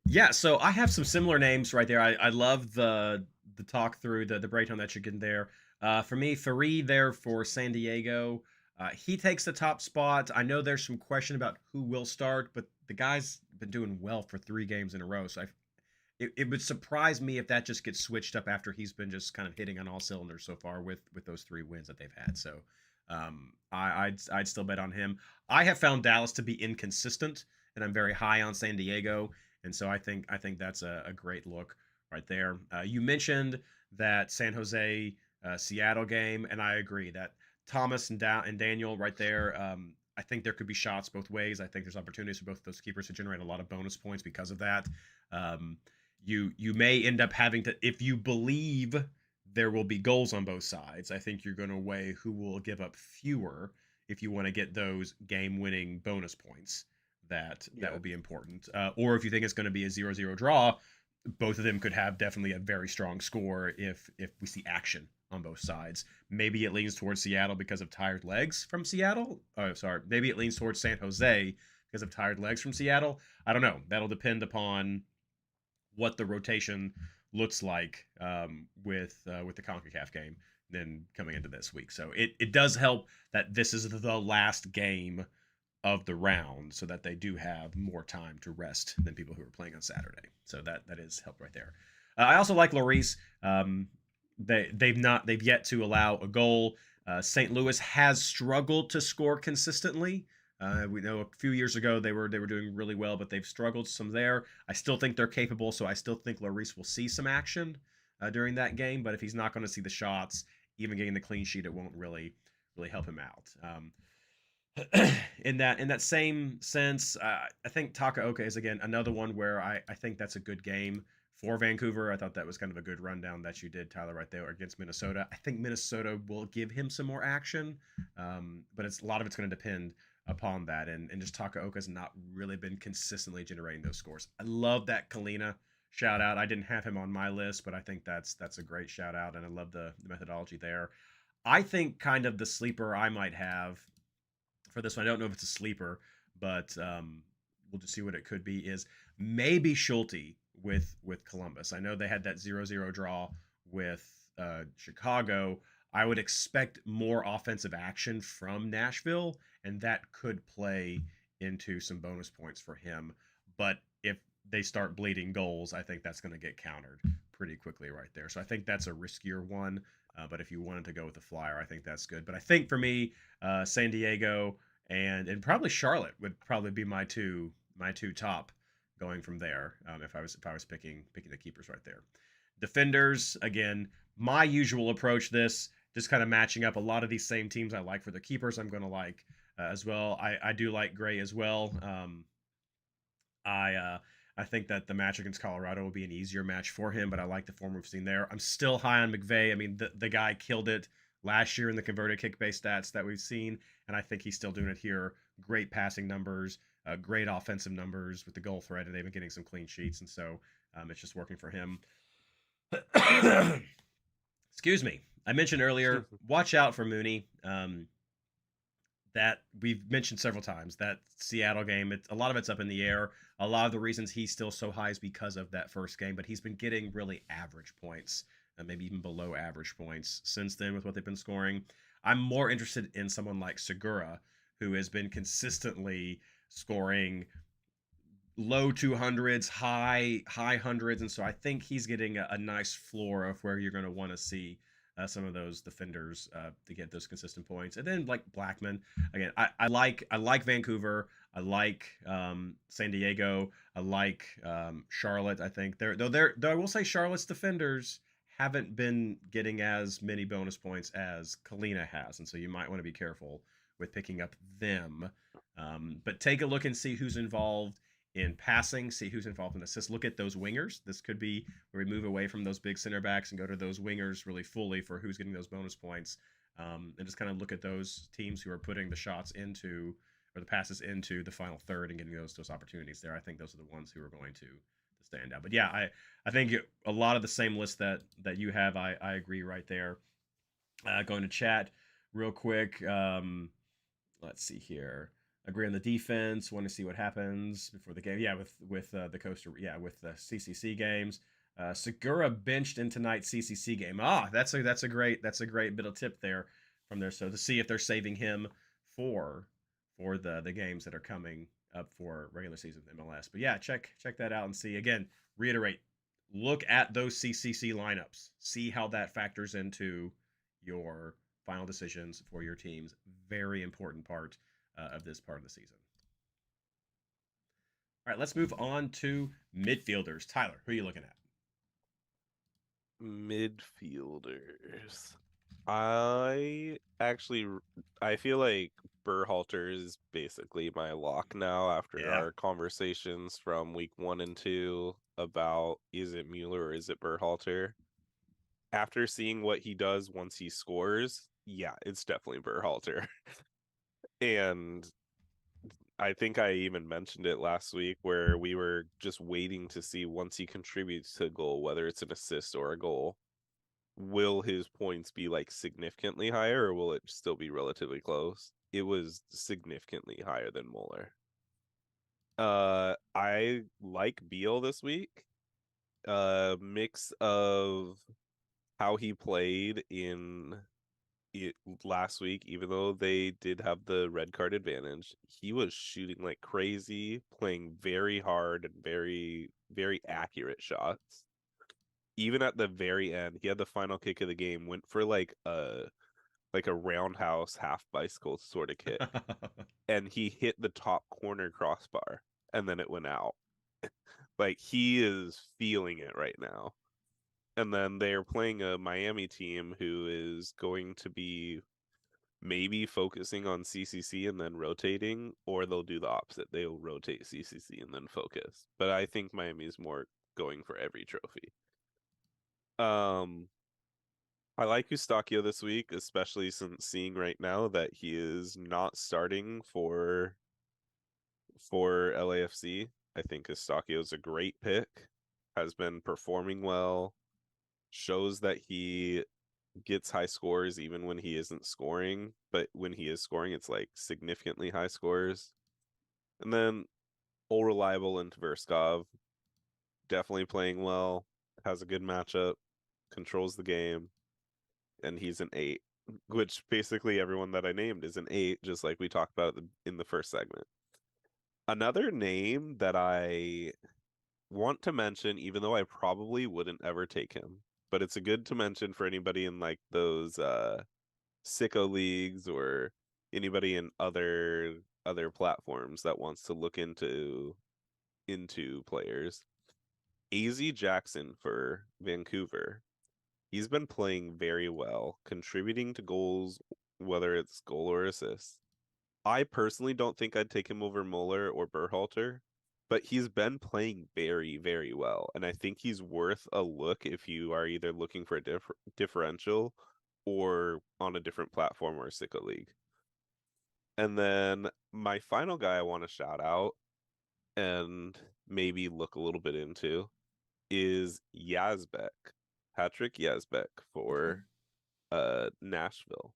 Yeah, so I have some similar names right there. I love the talk through, the breakdown that you're getting there. For me, Fareed there for San Diego. He takes the top spot. I know there's some question about who will start, but the guy's been doing well for 3 games in a row. So it would surprise me if that just gets switched up after he's been just kind of hitting on all cylinders so far with those 3 wins that they've had. So I'd still bet on him. I have found Dallas to be inconsistent, and I'm very high on San Diego, and so I think that's a great look right there. You mentioned that San Jose Seattle game, and I agree that Thomas and Daniel right there. I think there could be shots both ways. I think there's opportunities for both of those keepers to generate a lot of bonus points because of that. You may end up having to, if you believe there will be goals on both sides, I think you're going to weigh who will give up fewer if you want to get those game-winning bonus points. That will be important. Or if you think it's going to be a 0-0 draw, both of them could have definitely a very strong score if we see action on both sides. Maybe it leans towards Seattle because of tired legs from Seattle. Oh, sorry. Maybe it leans towards San Jose because of tired legs from Seattle. I don't know. That'll depend upon what the rotation looks like with the CONCACAF game then coming into this week. So it does help that this is the last game of the round so that they do have more time to rest than people who are playing on Saturday. So that is help right there. I also like Lloris. They've yet to allow a goal. St. Louis has struggled to score consistently. We know a few years ago they were doing really well, but they've struggled some there. I still think they're capable, so I still think Lloris will see some action during that game. But if he's not going to see the shots, even getting the clean sheet, it won't really help him out. In that same sense, I think Takaoka is again another one where I think that's a good game for Vancouver. I thought that was kind of a good rundown that you did, Tyler, right there against Minnesota. I think Minnesota will give him some more action, but a lot of it's going to depend upon that. And just Takaoka's not really been consistently generating those scores. I love that Kalina shout out. I didn't have him on my list, but I think that's a great shout out, and I love the methodology there. I think kind of the sleeper I might have for this one, I don't know if it's a sleeper, but we'll just see what it could be, is maybe Schulte with Columbus. I know they had that 0-0 draw with Chicago. I would expect more offensive action from Nashville, and that could play into some bonus points for him. But if they start bleeding goals, I think that's going to get countered pretty quickly right there. So I think that's a riskier one. But if you wanted to go with the flyer, I think that's good. But I think for me, San Diego and probably Charlotte would probably be my two top going from there. If I was picking the keepers right there. Defenders, again, my usual approach. This just kind of matching up a lot of these same teams I like for the keepers. I'm going to like as well. I do like Gray as well. I think that the match against Colorado will be an easier match for him, but I like the form we've seen there. I'm still high on McVay. I mean, the guy killed it last year in the converted kick-based stats that we've seen, and I think he's still doing it here. Great passing numbers, great offensive numbers with the goal threat, and they've been getting some clean sheets, and so it's just working for him. Excuse me. I mentioned earlier, watch out for Mooney. That we've mentioned several times, that Seattle game, a lot of it's up in the air. A lot of the reasons he's still so high is because of that first game, but he's been getting really average points, maybe even below average points since then with what they've been scoring. I'm more interested in someone like Segura, who has been consistently scoring low 200s, high hundreds, and so I think he's getting a nice floor of where you're going to want to see some of those defenders to get those consistent points. And then like Blackman, again, I like Vancouver. I like San Diego. I like Charlotte. I think though I will say Charlotte's defenders haven't been getting as many bonus points as Kalina has, and so you might want to be careful with picking up them. But take a look and see who's involved in passing, see who's involved in assists. Look at those wingers. This could be where we move away from those big center backs and go to those wingers really fully for who's getting those bonus points. And just kind of look at those teams who are putting the shots into or the passes into the final third and getting those opportunities there. I think those are the ones who are going to stand out. But yeah, I think a lot of the same list that you have, I agree right there. Going to chat real quick. Let's see here. Agree on the defense. Want to see what happens before the game. Yeah, with the Costa. Yeah, with the CCC games. Segura benched in tonight's CCC game. That's a great bit of tip there from there. So to see if they're saving him for the games that are coming up for regular season MLS. But yeah, check that out and see. Again, reiterate. Look at those CCC lineups. See how that factors into your final decisions for your teams. Very important part of this part of the season. All right, let's move on to midfielders. Tyler, who are you looking at? Midfielders. I feel like Berhalter is basically my lock now after our conversations from week 1 and 2 about is it Mueller or is it Berhalter. After seeing what he does once he scores, yeah, it's definitely Berhalter. And I think I even mentioned it last week where we were just waiting to see once he contributes to a goal, whether it's an assist or a goal, will his points be like significantly higher or will it still be relatively close? It was significantly higher than Mueller. I like Beal this week. Mix of how he played in it last week, even though they did have the red card advantage, he was shooting like crazy, playing very hard and very, very accurate shots. Even at the very end, he had the final kick of the game, went for like a roundhouse half bicycle sort of kick, and he hit the top corner crossbar, and then it went out. Like he is feeling it right now. And then they're playing a Miami team who is going to be maybe focusing on CCC and then rotating, or they'll do the opposite. They'll rotate CCC and then focus. But I think Miami is more going for every trophy. I like Eustachio this week, especially since seeing right now that he is not starting for LAFC. I think Eustachio is a great pick, has been performing well, shows that he gets high scores even when he isn't scoring, but when he is scoring, it's like significantly high scores. And then all reliable into Verskov, definitely playing well, has a good matchup, controls the game, and he's an 8, which basically everyone that I named is an 8, just like we talked about in the first segment. Another name that I want to mention, even though I probably wouldn't ever take him, but it's a good to mention for anybody in like those sicko leagues or anybody in other platforms that wants to look into players. AZ Jackson for Vancouver. He's been playing very well, contributing to goals, whether it's goal or assist. I personally don't think I'd take him over Mueller or Berhalter, but he's been playing very, very well. And I think he's worth a look if you are either looking for a differential or on a different platform or a sicko league. And then my final guy I want to shout out and maybe look a little bit into is Yazbek, Patrick Yazbek for Nashville.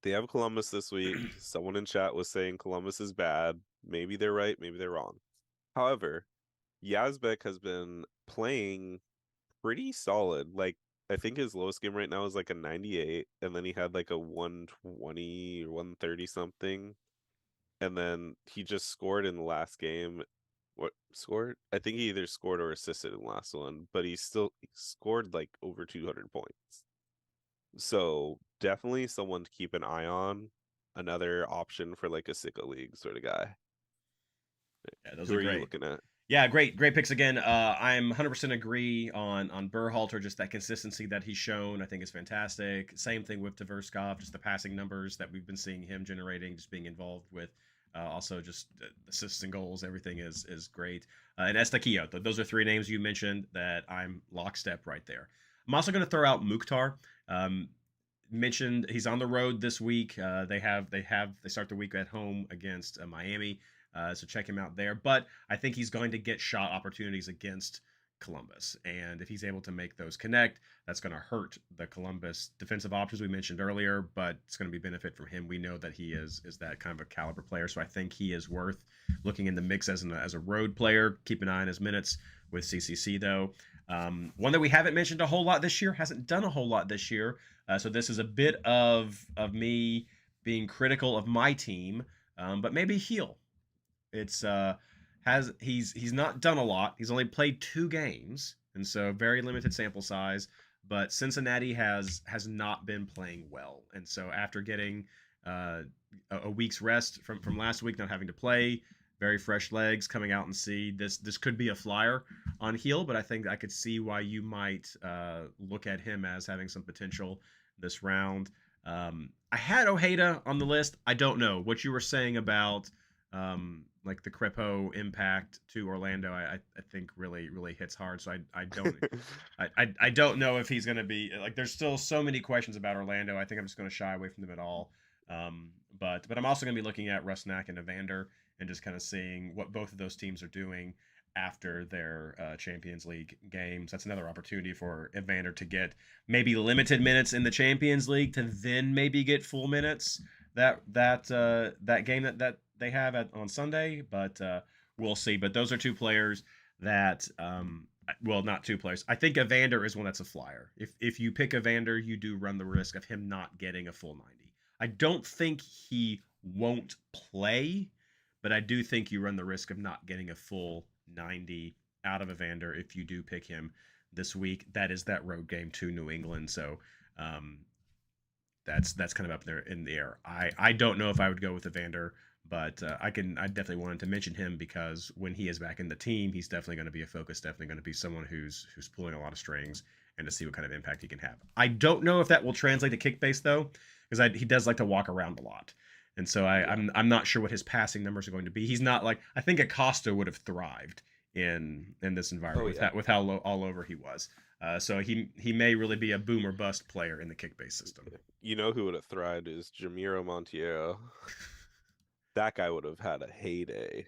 They have Columbus this week. Someone in chat was saying Columbus is bad. Maybe they're right, maybe they're wrong. However, Yazbek has been playing pretty solid. Like, I think his lowest game right now is like a 98, and then he had like a 120 or 130 something. And then he just scored in the last game. What scored? I think he either scored or assisted in the last one, but he scored like over 200 points. So definitely someone to keep an eye on. Another option for like a sicko league sort of guy. Yeah, those Who are are great. you looking at? Yeah, great picks again. I'm 100% agree on Berhalter, just that consistency that he's shown, I think is fantastic. Same thing with Tverskov, just the passing numbers that we've been seeing him generating, just being involved with. Also, just assists and goals, everything is great. And Estaquillo, those are 3 names you mentioned that I'm lockstep right there. I'm also going to throw out Mukhtar. Mentioned he's on the road this week. They start the week at home against Miami. So check him out there. But I think he's going to get shot opportunities against Columbus. And if he's able to make those connect, that's going to hurt the Columbus defensive options we mentioned earlier, but it's going to be benefit from him. We know that he is that kind of a caliber player. So I think he is worth looking in the mix as a road player. Keep an eye on his minutes with CCC, though. One that we haven't mentioned a whole lot this year, hasn't done a whole lot this year. So this is a bit of me being critical of my team, but maybe Heel. It's he's not done a lot. He's only played 2 games, and so very limited sample size. but Cincinnati has not been playing well, and so after getting uh, a week's rest from last week, not having to play, very fresh legs coming out and see this could be a flyer on heel, but I think I could see why you might look at him as having some potential this round. I had Ojeda on the list. I don't know what you were saying about like the Crepeau impact to Orlando. I think really hits hard. So I don't I don't know if he's going to be like. There's still so many questions about Orlando. I think I'm just going to shy away from them at all. But I'm also going to be looking at Rusnak and Evander and just kind of seeing what both of those teams are doing after their Champions League games. That's another opportunity for Evander to get maybe limited minutes in the Champions League to then maybe get full minutes that game that they have on Sunday. But we'll see. But those are two players that well, not two players. I think Evander is one that's a flyer. If you pick Evander, you do run the risk of him not getting a full 90. I don't think he won't play, but I do think you run the risk of not getting a full 90 out of Evander if you do pick him this week. That is that road game to New England, so that's kind of up there in the air. I don't know if I would go with Evander, but I definitely wanted to mention him because when he is back in the team, he's definitely going to be a focus. Definitely going to be someone who's pulling a lot of strings and to see what kind of impact he can have. I don't know if that will translate to Kickbase though, because he does like to walk around a lot. And so I'm not sure what his passing numbers are going to be. He's not like I think Acosta would have thrived in this environment with how all over he was. So he may really be a boom or bust player in the Kickbase system. You know who would have thrived is Jamiro Montiero. That guy would have had a heyday.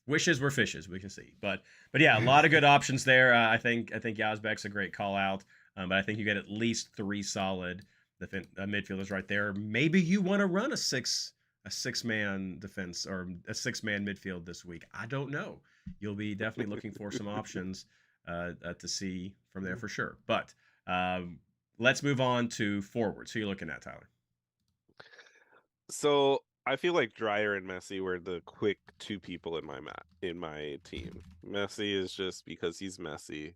Wishes were fishes, we can see. But yeah, a lot of good options there. I think Yazbek's a great call out. But I think you get at least 3 solid midfielders right there. Maybe you want to run a six man defense or a 6-man midfield this week. I don't know. You'll be definitely looking for some options to see from there for sure. But let's move on to forwards. Who are you looking at, Tyler? So I feel like Dreyer and Messi were the quick 2 people in my team. Messi is just because he's Messi.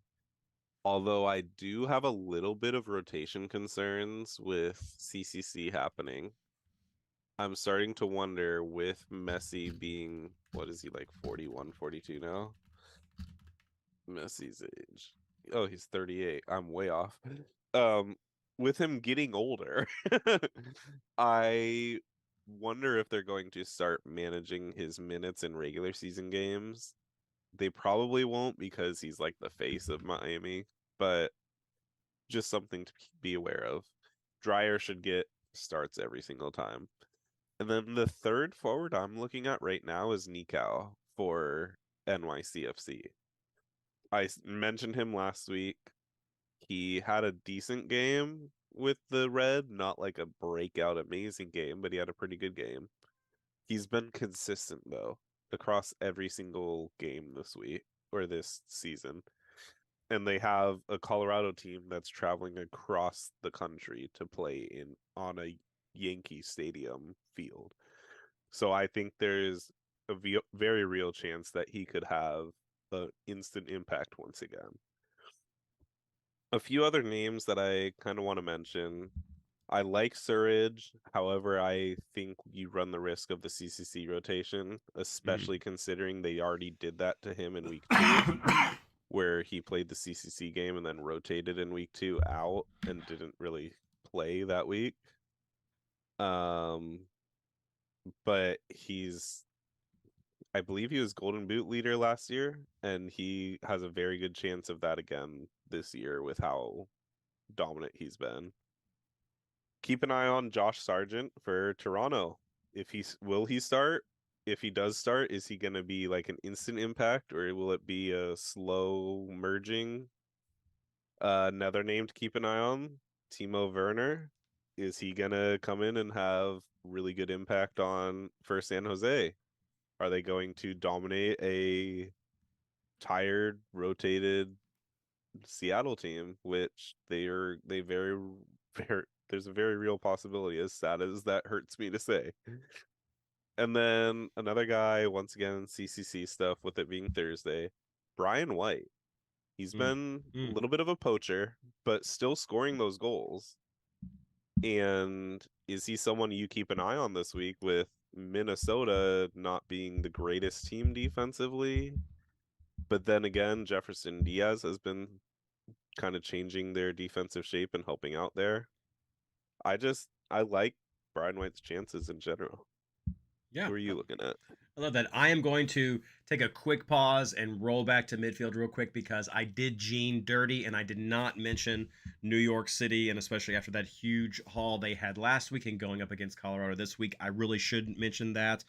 Although I do have a little bit of rotation concerns with CCC happening. I'm starting to wonder with Messi being, what is he, like 41, 42 now? Messi's age. Oh, he's 38. I'm way off. With him getting older, I wonder if they're going to start managing his minutes in regular season games. They probably won't because he's like the face of Miami, but just something to be aware of. Dreyer should get starts every single time. And then the third forward I'm looking at right now is Nikau for NYCFC. I mentioned him last week. He had a decent game with the Red, not like a breakout amazing game, but he had a pretty good game. He's been consistent though across every single game this week or this season. And they have a Colorado team that's traveling across the country to play on a Yankee Stadium field. So I think there's a very real chance that he could have an instant impact once again. A few other names that I kind of want to mention. I like Surridge. However, I think you run the risk of the CCC rotation, especially considering they already did that to him in week 2, where he played the CCC game and then rotated in week 2 out and didn't really play that week. But I believe he was Golden Boot leader last year, and he has a very good chance of that again this year with how dominant he's been. Keep an eye on Josh Sargent for Toronto. Will he start? If he does start, is he going to be like an instant impact, or will it be a slow merging? Another name to keep an eye on, Timo Werner. Is he going to come in and have really good impact for San Jose? Are they going to dominate a tired, rotated Seattle team, which there's a very real possibility, as sad as that hurts me to say. And then another guy, once again, CCC stuff with it being Thursday, Brian White. He's Mm. been a little bit of a poacher, but still scoring those goals. And is he someone you keep an eye on this week with Minnesota not being the greatest team defensively? But then again, Jefferson Diaz has been kind of changing their defensive shape and helping out there. I like Brian White's chances in general. Yeah. Who are you looking at? I love that. I am going to take a quick pause and roll back to midfield real quick because I did Gene dirty and I did not mention New York City, and especially after that huge haul they had last week and going up against Colorado this week, I really should mention that.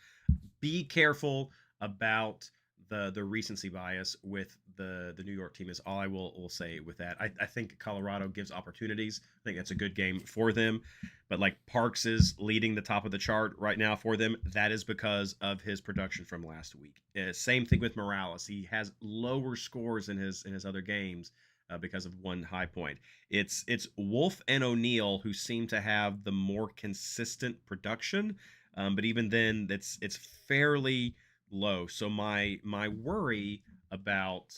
Be careful about the recency bias with the New York team is all I will say with that. I think Colorado gives opportunities. I think that's a good game for them. But like Parks is leading the top of the chart right now for them. That is because of his production from last week. Same thing with Morales. He has lower scores in his other games because of one high point. It's Wolf and O'Neal who seem to have the more consistent production. But even then, it's fairly low. So my worry about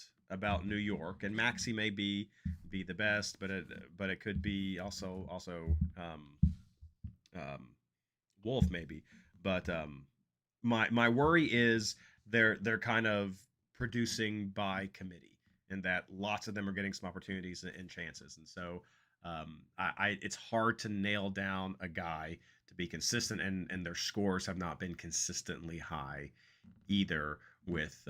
New York, and Maxi may be the best, but it could be also Wolf maybe. But my worry is they're kind of producing by committee, and that lots of them are getting some opportunities and chances, and so I it's hard to nail down a guy to be consistent, and their scores have not been consistently high either with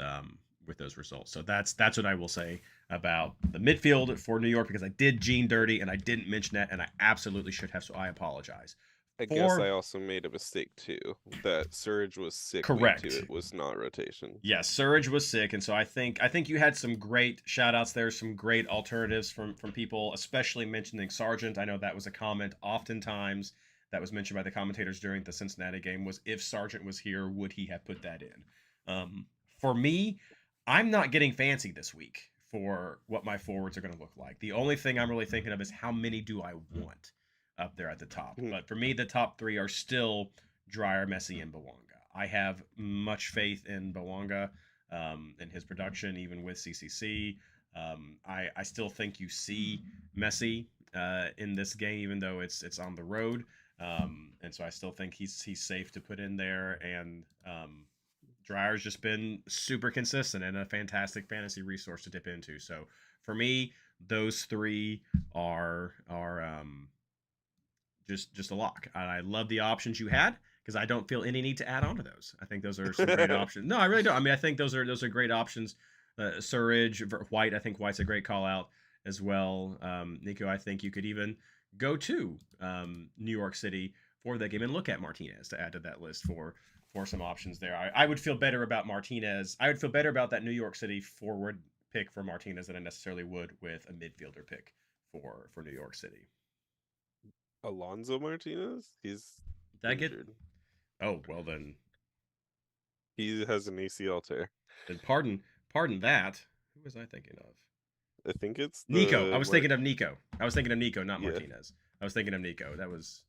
those results. So that's what I will say about the midfield for New York, because I did Gene dirty and I didn't mention that, and I absolutely should have, so I apologize. I guess I also made a mistake too. That Surge was sick. Correct. Week 2. It was not rotation. Yes, Surge was sick, and so I think you had some great shout outs there, some great alternatives from people, especially mentioning Sargent. I know that was a comment oftentimes that was mentioned by the commentators during the Cincinnati game, was if Sargent was here, would he have put that in? For me, I'm not getting fancy this week for what my forwards are going to look like. The only thing I'm really thinking of is how many do I want up there at the top. But for me, the top 3 are still Dreyer, Messi, and Bawanga. I have much faith in Bawanga and his production, even with CCC. I still think you see Messi in this game, even though it's on the road. And so I still think he's safe to put in there. And Dreyer's just been super consistent and a fantastic fantasy resource to dip into. So for me, those 3 are just a lock. And I love the options you had, because I don't feel any need to add on to those. I think those are some great options. No, I really don't. I mean, I think those are great options. Surridge, White, I think White's a great call out as well. Nico, I think you could even go to New York City for that game and look at Martinez to add to that list for some options there. I would feel better about Martinez. I would feel better about that New York City forward pick for Martinez than I necessarily would with a midfielder pick for New York City. Alonso Martinez? He's injured. Oh, well then. He has an ACL tear. Then pardon that. Who was I thinking of? I think it's Nico. I was thinking of Nico. Not Martinez. I was thinking of Nico. That was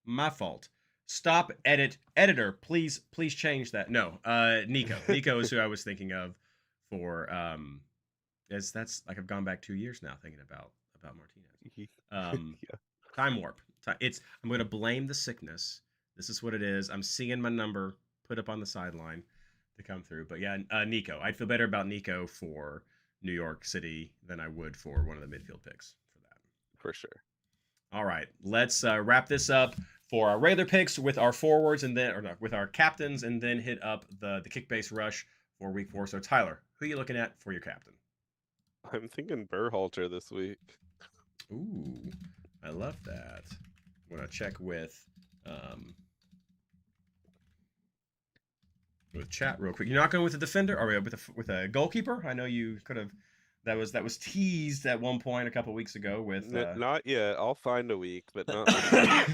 my fault. Stop editor. Please change that. No, Nico. Nico is who I was thinking of for that's like I've gone back 2 years now thinking about Martinez. Yeah. Time warp. I'm going to blame the sickness. This is what it is. I'm seeing my number put up on the sideline to come through. But yeah, Nico. I'd feel better about Nico for New York City than I would for one of the midfield picks for that. For sure. All right, let's wrap this up for our regular picks with our forwards with our captains, and then hit up the Kickbase rush for week 4. So Tyler, who are you looking at for your captain? I'm thinking Berhalter this week. Ooh, I love that. I'm gonna check with chat real quick. You're not going with a defender, or with a goalkeeper? I know you could have. That was teased at one point a couple weeks ago with. Not yet. I'll find a week, but not.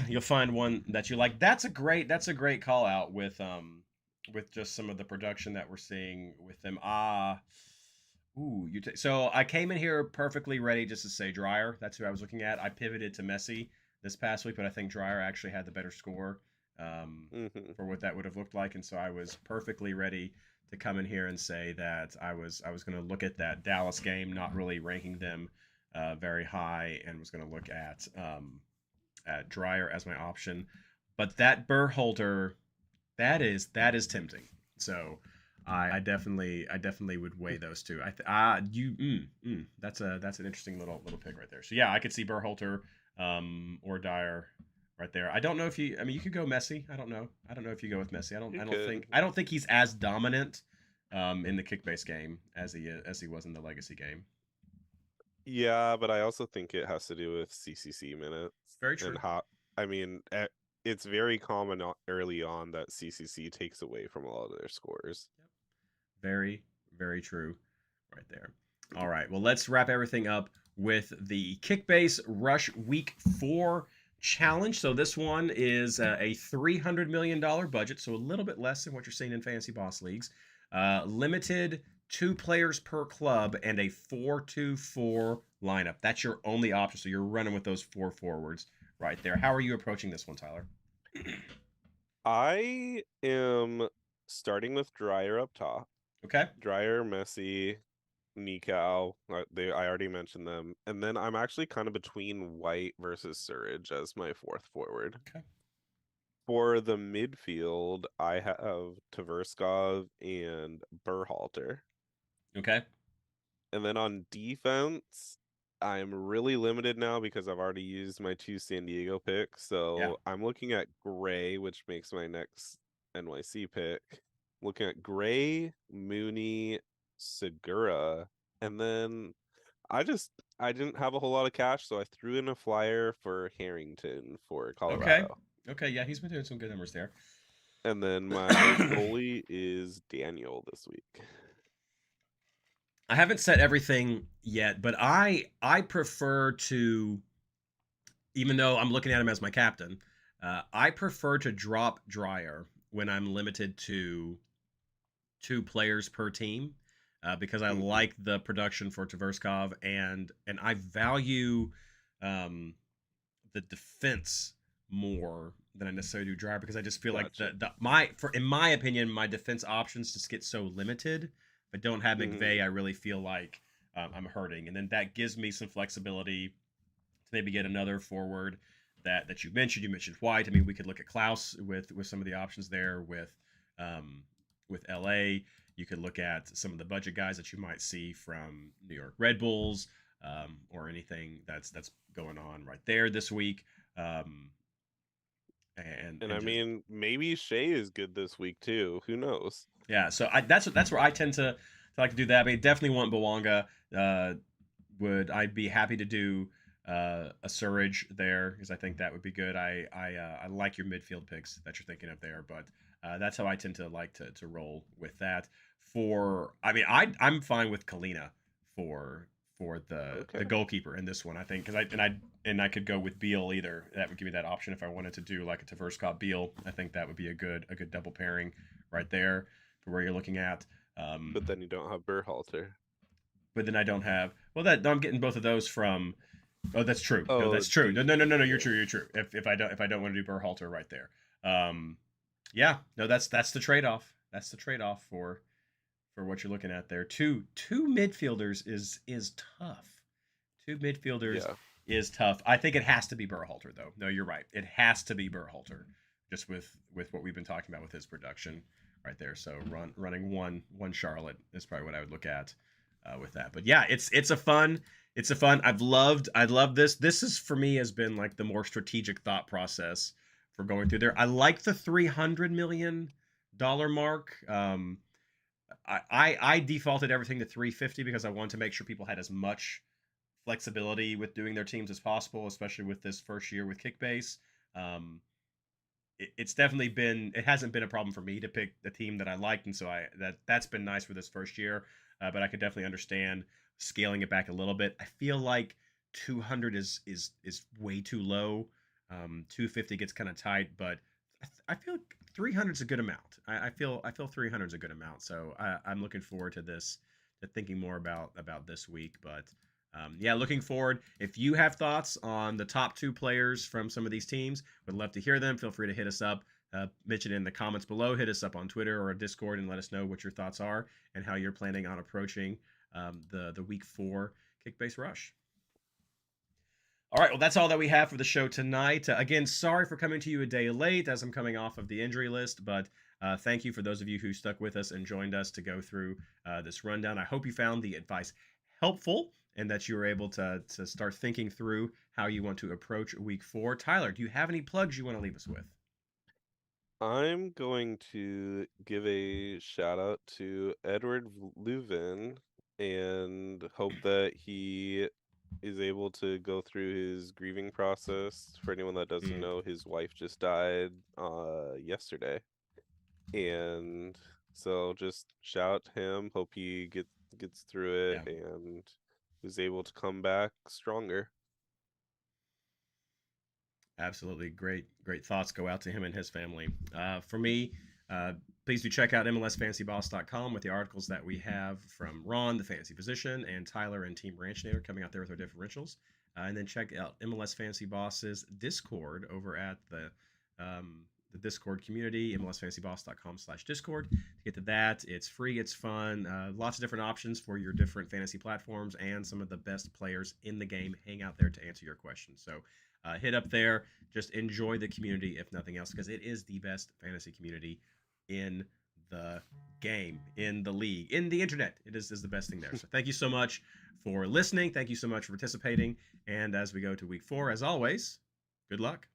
You'll find one that you like. That's a great call out with just some of the production that we're seeing with them. So I came in here perfectly ready just to say Dreyer. That's who I was looking at. I pivoted to Messi this past week, but I think Dreyer actually had the better score for what that would have looked like, and so I was perfectly ready come in here and say that I was going to look at that Dallas game, not really ranking them very high, and was going to look at Dreyer as my option. But that Berhalter, that is tempting. So I definitely would weigh those two. That's an interesting little pick right there. So yeah, I could see Berhalter or Dyer right there. I don't know if you you could go Messi. I don't know if you go with Messi. I don't think he's as dominant in the kick-based game as he was in the legacy game. Yeah, but I also think it has to do with CCC minutes. Very true. And how, I mean, it's very common early on that CCC takes away from a lot of their scores. Yep. Very, very true right there. All right, well, let's wrap everything up with the Kickbase Rush Week 4 challenge. So this one is a $300 million budget, so a little bit less than what you're seeing in Fantasy Boss Leagues. Limited 2 players per club and a 4-2-4 lineup. That's your only option, so you're running with those 4 forwards right there. How are you approaching this one, Tyler? I am starting with Dreyer up top. Okay. Dreyer, Messi, Nikau. I already mentioned them. And then I'm actually kind of between White versus Surridge as my 4th forward. Okay. For the midfield, I have Tverskov and Berhalter. Okay. And then on defense, I'm really limited now because I've already used my 2 San Diego picks. So Yeah. I'm looking at Gray, which makes my next NYC pick. Looking at Gray, Mooney, Segura, and then I didn't have a whole lot of cash, so I threw in a flyer for Harrington for Colorado. Okay, yeah, he's been doing some good numbers there. And then my goalie is Daniel this week. I haven't set everything yet, but I prefer to, even though I'm looking at him as my captain, I prefer to drop Dreyer when I'm limited to 2 players per team because I like the production for Tverskov and I value the defense more than I necessarily do Dreyer because I just feel like in my opinion, my defense options just get so limited. If I don't have McVay, I really feel like I'm hurting. And then that gives me some flexibility to maybe get another forward that you mentioned. You mentioned White. I mean, we could look at Klaus with some of the options there with LA. You could look at some of the budget guys that you might see from New York Red Bulls or anything that's going on right there this week. And I mean, maybe Shea is good this week too. Who knows? Yeah, so that's where I tend to like to do that. I mean, definitely want Bawanga. I'd be happy to do a Surridge there because I think that would be good. I like your midfield picks that you're thinking of there, but that's how I tend to like to roll with that. I'm fine with Kalina for the goalkeeper in this one. I think because I could go with Beal either. That would give me that option if I wanted to do like a Tverskov Beal. I think that would be a good double pairing right there for where you're looking at. But then you don't have Berhalter. But then I don't have. Well, I'm getting both of those from. Oh, that's true. Oh, no, that's true. No. You're true. If I don't want to do Berhalter right there. Yeah. No, that's the trade off. That's the trade off for what you're looking at there. Two midfielders is tough. 2 midfielders is tough. I think it has to be Berhalter though. No, you're right. It has to be Berhalter, just with what we've been talking about with his production right there. So running one Charlotte is probably what I would look at with that. But yeah, it's a fun. I love this. This is for me has been like the more strategic thought process for going through there. I like the $300 million mark. I defaulted everything to 350 because I wanted to make sure people had as much flexibility with doing their teams as possible, especially with this first year with Kickbase. It's definitely it hasn't been a problem for me to pick the team that I liked, and so that's been nice for this first year. But I could definitely understand scaling it back a little bit. I feel like 200 is way too low. 250 gets kind of tight, but I feel 300 is a good amount. I feel 300 is a good amount. So I'm looking forward to this, to thinking more about this week. But yeah, looking forward. If you have thoughts on the top 2 players from some of these teams, would love to hear them. Feel free to hit us up mention it in the comments below. Hit us up on Twitter or Discord and let us know what your thoughts are and how you're planning on approaching the Week 4 Kickbase Rush. All right, well, that's all that we have for the show tonight. Again, sorry for coming to you a day late as I'm coming off of the injury list, but thank you for those of you who stuck with us and joined us to go through this rundown. I hope you found the advice helpful and that you were able to start thinking through how you want to approach Week 4. Tyler, do you have any plugs you want to leave us with? I'm going to give a shout out to Edward Leuven and hope that he is able to go through his grieving process. For anyone that doesn't know, his wife just died yesterday. And so just shout out to him. Hope he gets through it and is able to come back stronger. Absolutely. Great thoughts go out to him and his family. For me, please do check out MLSFantasyBoss.com with the articles that we have from Ron, the fantasy physician, and Tyler and Team Ranchinator coming out there with their differentials. And then check out MLS Fantasy Boss's Discord over at the Discord community, MLSFantasyBoss.com/Discord. To get to that, it's free, it's fun, lots of different options for your different fantasy platforms, and some of the best players in the game hang out there to answer your questions. So hit up there, just enjoy the community if nothing else, because it is the best fantasy community in the game, in the league, in the internet. It is the best thing there. So thank you so much for listening. Thank you so much for participating. And as we go to Week 4, as always, good luck.